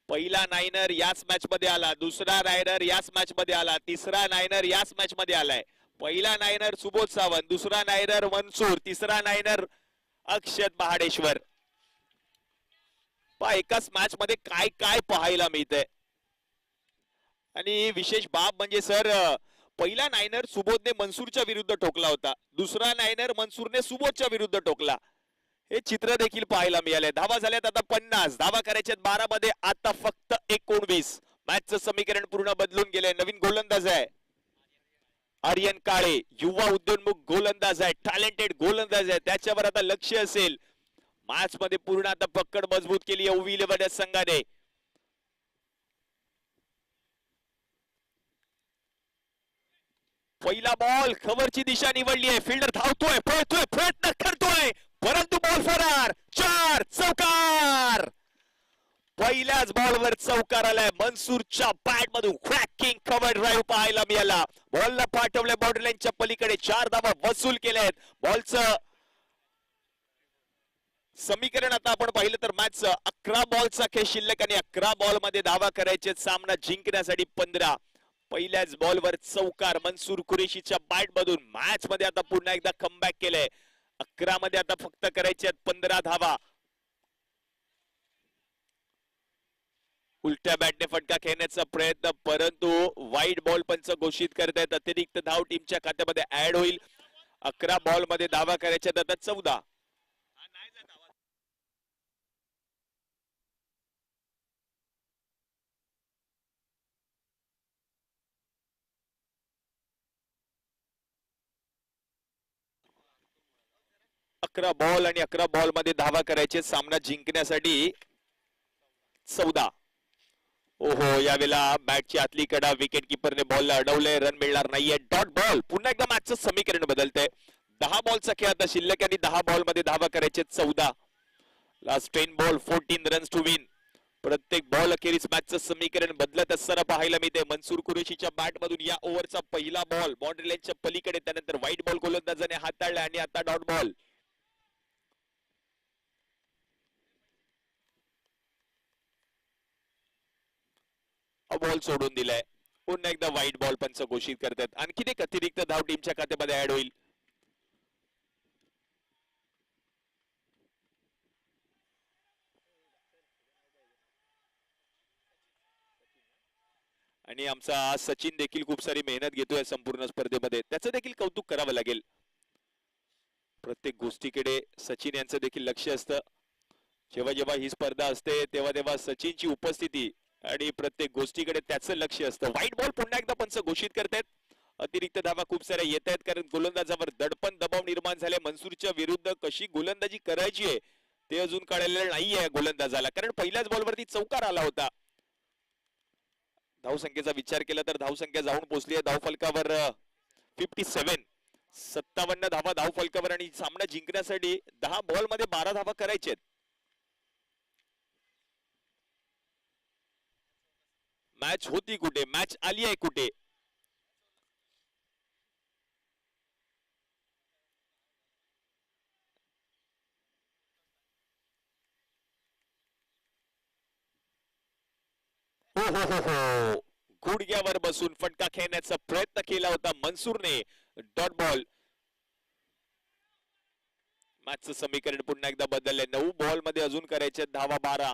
पहिला नायनर याच मॅच मध्ये आला. दुसरा नायनर याच मॅच मध्ये आला. तिसरा नायनर याच मॅच मध्ये आलाय. पहिला नायनर सुबोध सावंत, दुसरा नायनर मनसूर, तिसरा नायनर अक्षत महाडेश्वर. एकाच मॅच मध्ये काय काय पाहायला मिळतंय. आणि विशेष बाब म्हणजे सर, पहिला नायनर सुबोधने मनसूरच्या विरुद्ध ठोकला होता. दुसरा नायनर मनसूरने सुबोधच्या विरुद्ध ठोकला. हे चित्र देखील पाहायला मिळाले. धावा झाल्यात आता 50. धावा करायच्यात 12 मध्ये आता फक्त 19. मॅचचं समीकरण पूर्ण बदलून गेलंय. नवीन गोलंदाज आहे आर्यन काळे. युवा उद्योन्मुख गोलंदाज आहे, टॅलेंटेड गोलंदाज आहे. त्याच्यावर आता लक्ष असेल. मॅच मध्ये पूर्ण आता पकड मजबूत केली आहे ओव्ही 11 संघाने. पहिला बॉल खबरची दिशा निवडली आहे. फिल्डर धावतोय, पळतोय, प्रयत्न करतोय परंतु बॉल फरार. 4 चौकार. पहिल्याच बॉलवर चौकार आलाय. मनसूरच्या बॅट मधून क्रॅकिंग कव्हर ड्राईव्ह पाहायला मिळाला. बॉलला पाठवलंय बाउंड्री लाईनच्या पलीकडे. 4 धावा वसूल केल्यात. बॉलचं समीकरण आता आपण पाहिलं तर मॅचचं 11 बॉलचा खेळ शिल्लक आणि 11 बॉल मध्ये धावा करायचे सामना जिंकण्यासाठी 15. पहिल्याच बॉलवर चौकार मनसूर कुरेशीच्या बॅट मधून. मॅच मध्ये आता पुन्हा एकदा कमबॅक केलंय. 11 मध्ये आता फक्त करायचे 15 धावा. उलट्या बॅटने फटका खेळण्याचा प्रयत्न परंतु वाईट बॉल पंच घोषित करतायत. अतिरिक्त धाव टीमच्या खात्यामध्ये ऍड होईल. 11 बॉल मध्ये धावा करायच्या आता 14. 11 बॉल आणि 11 बॉल मध्ये धावा करायचे सामना जिंकण्यासाठी 14. ओहो, यावेळेला बॅटची आतली कडा विकेट किपरने बॉलला अडवलंय, रन मिळणार नाहीये, डॉट बॉल. पुन्हा एकदा मॅचचं समीकरण बदलतंय. 10 बॉलचा खेळ आता शिल्लक आणि 10 बॉल मध्ये धावा करायचे 14. Last 10 ball 14 runs to win. प्रत्येक बॉल अखेरीस मॅचचं समीकरण बदलत असताना पाहायला मिळते. मनसूर कुरेशीच्या बॅट मधून या ओव्हरचा पहिला बॉल बाउंड्री लाईनच्या पलीकडे, त्यानंतर व्हाईट बॉल गोलंदाजाने हाताळला आणि आता डॉट बॉल. बॉल सोडून दिलाय. पुन्हा एकदा व्हाईट बॉल पंच घोषित करतात. आणखी एक अतिरिक्त धाव टीमच्या खात्यामध्ये ऍड होईल. आणि आमचा सचिन देखील खूप सारी मेहनत घेतोय संपूर्ण स्पर्धेमध्ये, त्याचं देखील कौतुक करावं लागेल. प्रत्येक गोष्टीकडे सचिन यांचं देखील लक्ष असतं. जेव्हा जेव्हा ही स्पर्धा असते तेव्हा तेव्हा सचिनची उपस्थिती आणि प्रत्येक गोष्टीकडे त्याचं लक्ष असतं. व्हाईट बॉल पुन्हा एकदा पंच घोषित करतात. अतिरिक्त धावा खूप साऱ्या येत आहेत, कारण गोलंदाजावर दडपण दबाव निर्माण झाले. मनसूरच्या विरुद्ध कशी गोलंदाजी करायची आहे ते अजून कळलेलं नाहीये गोलंदाजाला, कारण पहिल्याच बॉलवरती चौकार आला होता. धावसंख्येचा विचार केला तर धावसंख्या जाऊन पोहोचली आहे धावफलकावर 57. 57 धावा धावफलकावर आणि सामना जिंकण्यासाठी 10 बॉल मध्ये 12 धावा करायचे. मॅच होती कुठे, मॅच आली आहे कुठे. हो हो हो हो, गुडघ्यावर बसून फटका खेळण्याचा प्रयत्न केला होता मनसूरने, डॉट बॉल. मॅचचं समीकरण पुन्हा एकदा बदललंय. 9 बॉल मध्ये अजून करायचे धावा 12.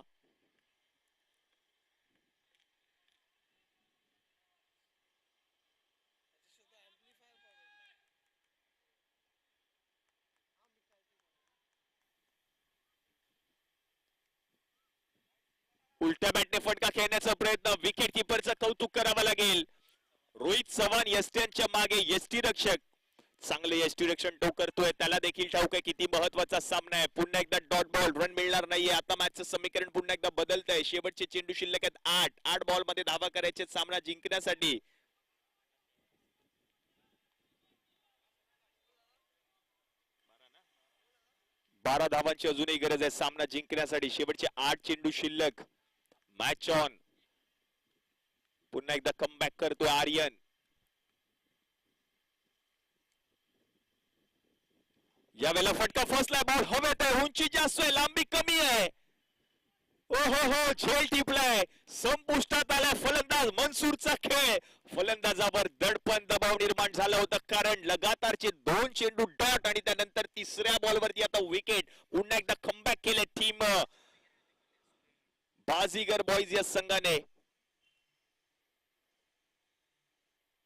उलट्या बॅटने फटका खेळण्याचा प्रयत्न, विकेट किपरचं कौतुक करावं लागेल. रोहित चव्हाण यष्टीच्या मागे यष्टी रक्षक, चांगले यष्टी रक्षण तो करतोय, त्याला देखील ठाऊक आहे किती महत्वाचा सामना आहे. पुन्हा एकदा डॉट बॉल, रन मिळणार नाहीये. आता मॅचचं समीकरण पुन्हा एकदा बदलत आहे. शेवटचे चेंडू शिल्लक आहेत 8 बॉल मध्ये धावा करायचे सामना जिंकण्यासाठी. बारा धावांची अजूनही गरज आहे सामना जिंकण्यासाठी. शेवटचे 8 चेंडू शिल्लक. Match on. पुन्हा एकदा कमबॅक करतोय आर्यन. यावेळेला फटका फसलाय, बॉल हवेत आहे, उंची जास्त आहे, लांबी कमी आहे. ओ हो हो, झेल टिपलाय, संपुष्टात आलाय फलंदाज मनसूरचा खेळ. फलंदाजावर दडपण दबाव निर्माण झाला होता, कारण लगातारचे 2 चेंडू डॉट आणि त्यानंतर तिसऱ्या बॉलवरती आता विकेट. पुन्हा एकदा कमबॅक केले टीम बाजीगर बॉईज या संघाने.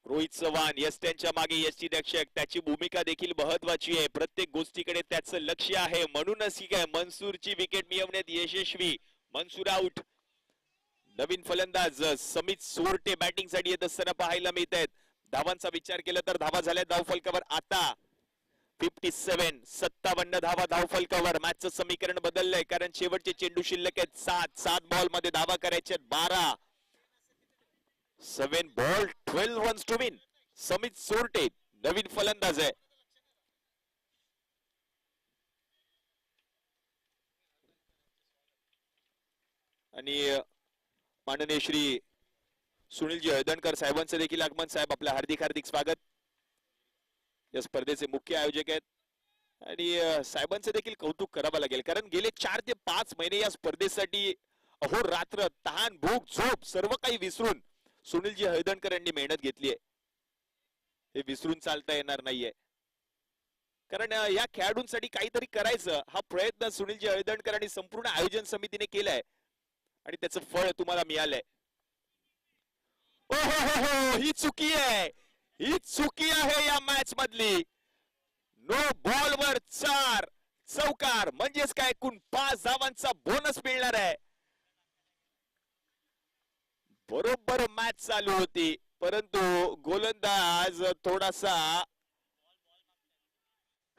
रोहित चव्हाण यष्ट्यांच्या मागे यष्टी रक्षक, त्याची भूमिका देखील महत्वाची आहे. प्रत्येक गोष्टीकडे त्याचं लक्ष आहे, म्हणूनच ही काय मनसूरची विकेट मिळवण्यात यशस्वी. मनसूर आउट. नवीन फलंदाज समित सोरटे बॅटिंग साठी येत असताना पाहायला मिळत आहेत. धावांचा विचार केला तर धावा झाल्या धावफलकावर आता 57. 57 धावा धावफलकावर. मॅचचं समीकरण बदललंय, कारण शेवटचे चेंडू शिल्लक आहेत 7 बॉल मध्ये धावा करायच्या 12. 7 बॉल 12 रन्स टू विन. समित सोरटे नवीन फलंदाज आहे. आणि माननीय श्री सुनीलजी हळदणकर साहेबांचं देखील आगमन. साहेब, आपलं हार्दिक हार्दिक स्वागत. या स्पर्धेचे मुख्य आयोजक आहेत आणि साहेबांचं देखील कौतुक करावं लागेल, कारण गेले 4 ते 5 महिने या स्पर्धेसाठी अहोरात्र तहान भूक झोप सर्व काही विसरून सुनीलजी हळदणकर यांनी मेहनत घेतली आहे. हे विसरून चालता येणार नाहीये, कारण या खेळाडूंसाठी काहीतरी करायचं हा प्रयत्न सुनीलजी हळदणकर आणि संपूर्ण आयोजन समितीने केलाय आणि त्याचं फळ तुम्हाला मिळालंय. ओ हो हो हो, ही चुकी आहे, ही चुकी आहे या मॅच मधली. नो बॉल वर 4 चौकार, म्हणजेच काय एकूण 5 धावांचा बोनस मिळणार आहे. बरोबर मॅच चालू होती, परंतु गोलंदाज थोडासा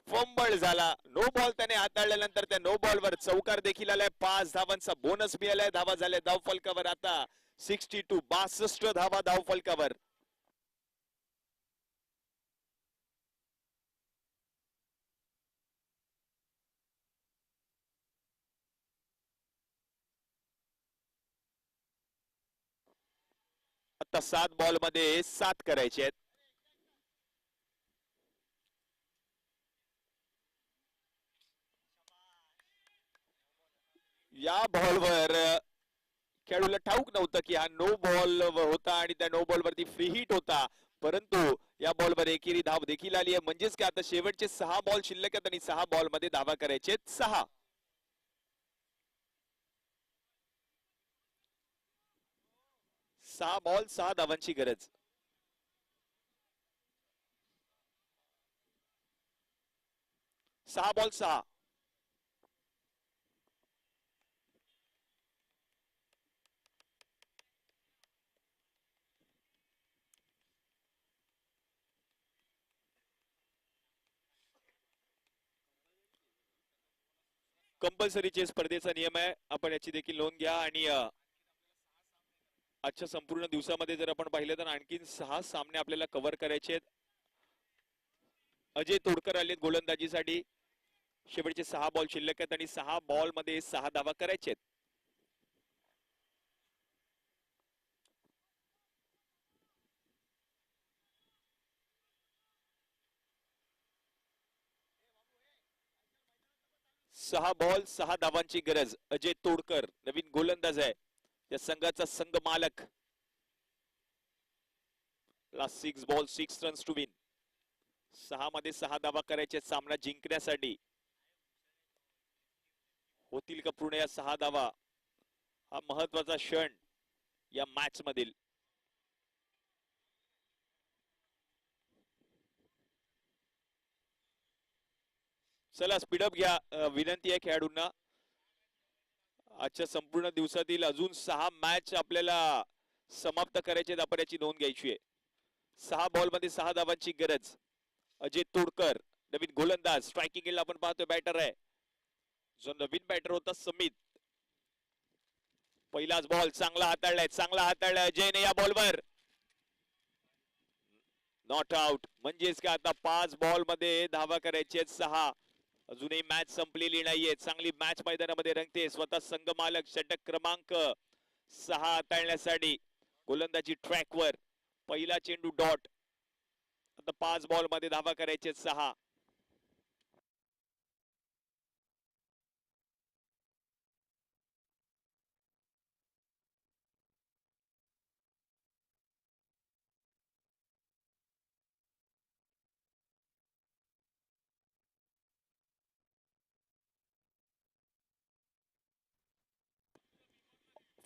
फंबल झाला. नो बॉल त्याने हाताळल्यानंतर त्या नो बॉल वर चौकार देखील आलाय. 5 धावांचा बोनस मिळालाय. धावा झाल्या धावफलकावर आता 62 62 धावा धाव फलकावर. आता 7 बॉल मध्ये 7 करायचे आहेत. या बॉलवर खेळाडूला ठाऊक नव्हतं की हा नो बॉल होता आणि त्या नो बॉल वरती फ्री हिट होता, परंतु या बॉलवर एकेरी धाव देखील आली आहे. म्हणजेच की आता शेवटचे 6 बॉल शिल्लक आहेत आणि 6 बॉल मध्ये धावा करायचे 6. 6 बॉल 6 धावांची गरज. सहा बॉल 6. कंपल्सरीचे स्पर्धेचा नियम आहे, आपण याची देखील नोंद घ्या. आणि आजच्या संपूर्ण दिवसामध्ये जर आपण पाहिलं तर आणखीन 6 सामने आपल्याला कव्हर करायचे आहेत. अजय तोडकर आलेत गोलंदाजीसाठी. शेवटचे 6 बॉल शिल्लक आहेत आणि 6 बॉल मध्ये 6 धावा करायचे आहेत. सहा बॉल 6 धावांची गरज. अजय तोडकर नवीन गोलंदाज आहे, या संघाचा संघ मालक. Last 6 ball 6 runs to win. 6 मध्ये 6 धावा करायचे सामना जिंकण्यासाठी. होतील का पूर्ण या 6 धावा? हा महत्वाचा क्षण या मॅच मधील. चला स्पीडअप घ्या, विनंती आहे खेळाडूंना. आजच्या संपूर्ण दिवसातील अजून 6 मॅच आपल्याला समाप्त करायचे, आपण याची नोंद घ्यायची आहे. 6 बॉल मध्ये 6 धावांची गरज. अजय तोडकर नवीन गोलंदाज. स्ट्रायकिंग आपण पाहतोय बॅटर आहे, जो नवीन बॅटर होता समित. पहिलाच बॉल चांगला हाताळलाय, चांगला हाताळलाय अजयने या बॉलवर. Not out. म्हणजेच की आता 5 बॉल मध्ये धावा करायचे आहेत 6. अजूनही मॅच संपलेली नाहीये, चांगली मॅच मैदानामध्ये रंगते. स्वतः संघ मालक षटक क्रमांक 6 हाताळण्यासाठी गोलंदाजी ट्रॅकवर. पहिला चेंडू डॉट. आता 5 बॉल मध्ये धावा करायचे 6.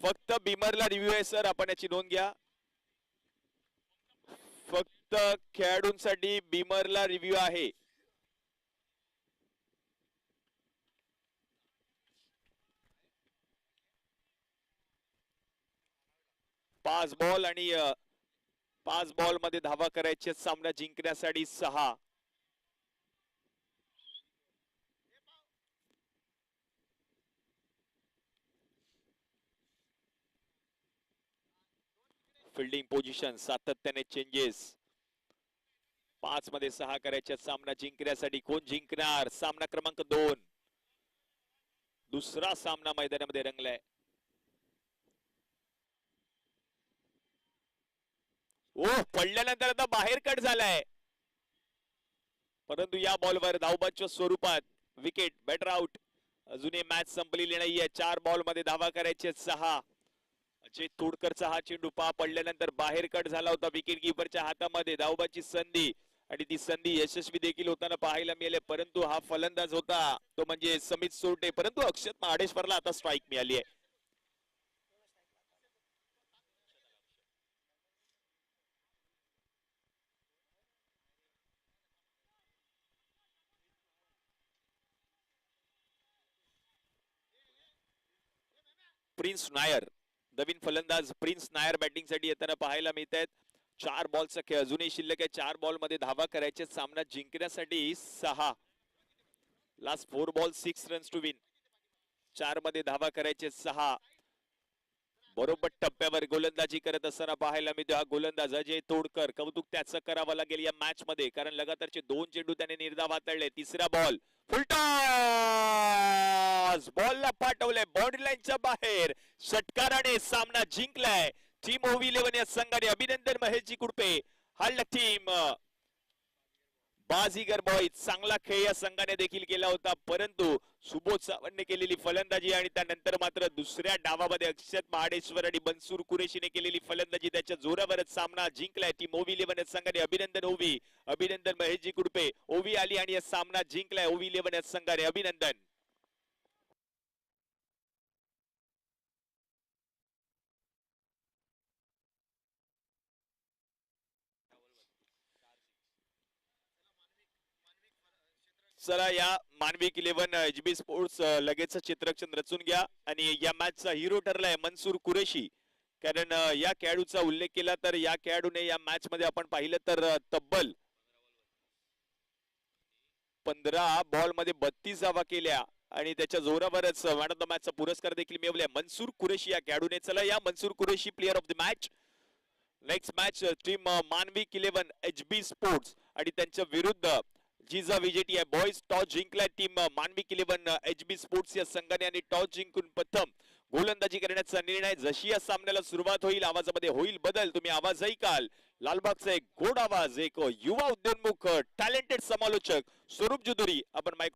फक्त बिमरला रिव्ह्यू आहे सर, आपण याची नोंद घ्या. फक्त खेळाडूंसाठी बिमरला रिव्ह्यू आहे. पाच बॉल आणि 5 बॉल मध्ये धावा करायचे सामना जिंकण्यासाठी 6. फिल्डिंग पोझिशन सातत्याने चेंजेस. 5 मध्ये 6 करायचे सामना जिंकण्यासाठी. कोण जिंकणार? सामना क्रमांक 2. दुसरा सामना मैदानामध्ये रंगलाय. ओ पडल्यानंतर आता बाहेर कट झालाय, परंतु या बॉलवर धावबाच्या स्वरूपात विकेट. Batter out. अजूनही मॅच संपलेली नाहीये. 4 बॉल मध्ये धावा करायचे 6. अजय तोडकरचा हा चेंडू पडल्यानंतर बाहेर कट झाला होता विकेट किपरच्या हातामध्ये. धावबाची संधी आणि ती संधी यशस्वी देखील होताना पाहायला मिळाले, परंतु हा फलंदाज होता तो म्हणजे समित सोरटे, परंतु अक्षत महाडेश्वरला आता स्ट्राईक मिळाली आहे. प्रिन्स नायर नवीन फलंदाज. प्रिन्स नायर बॅटिंग साठी येताना पाहायला मिळत आहेत. 4 बॉलचा खेळ अजूनही शिल्लक आहे. 4 बॉल मध्ये धावा करायचे सामना जिंकण्यासाठी 6. Last 4 ball 6 runs to win. 4 मध्ये धावा करायचे 6. बरोबर टप्प्यावर गोलंदाजी करत असताना पाहायला मिळतो हा गोलंदाज अजय तोडकर. कौतुक त्याचं करावं लागेल या मॅच मध्ये, कारण लगातारचे 2 चेंडू त्याने निर्धाव हाताळले. तिसरा बॉल फुलटॉस, बॉलला पाठवलंय बाउंड्री लाईनच्या बाहेर. षटकाराने सामना जिंकलाय टीम OV11 या संघाने. अभिनंदन महेशजी कुडपे. हल्ला टीम बाजीगर बॉय. चांगला खेळ या संघाने देखील केला होता, परंतु सुबोध सावंतने केलेली फलंदाजी आणि त्यानंतर मात्र दुसऱ्या डावामध्ये अक्षत महाडेश्वर आणि मनसूर कुरेशीने केलेली फलंदाजी, त्याच्या जोरावरच सामना जिंकलाय टीम OV11 या संघाने. अभिनंदन ओवी, अभिनंदन महेशजी कुडपे. ओवी आली आणि या सामना जिंकलाय OV11 या संघाने. अभिनंदन. चला या मानविक 11 HB स्पोर्ट्स लगेच चित्रक्षण रचून घ्या. आणि या मॅचचा हिरो ठरलाय मनसूर कुरेशी, कारण या खेळाडूचा उल्लेख केला तर या खेळाडूने या मॅच मध्ये आपण पाहिलं तर तब्बल 15 बॉल मध्ये 32 धावा केल्या आणि त्याच्या जोरावरच मॅन ऑफ द मॅचचा पुरस्कार देखील मिळवलाय मनसूर कुरेशी या खेळाडूने. चला या Mansoor Qureshi player of the match. Next match team Manvik 11 HB sports आणि त्यांच्या विरुद्ध जिजा विजेटी आहे बॉयज. टॉस जिंकलाय टीम मानविक 11 HB स्पोर्ट्स या संघाने आणि टॉस जिंकून प्रथम गोलंदाजी करण्याचा निर्णय. जशी या सामन्याला सुरुवात होईल आवाजामध्ये होईल बदल. तुम्ही आवाज ऐकाल लालबागचा एक गोड आवाज, एक युवा उद्योन्मुख टॅलेंटेड समालोचक स्वरूप जुदुरी. आपण माईक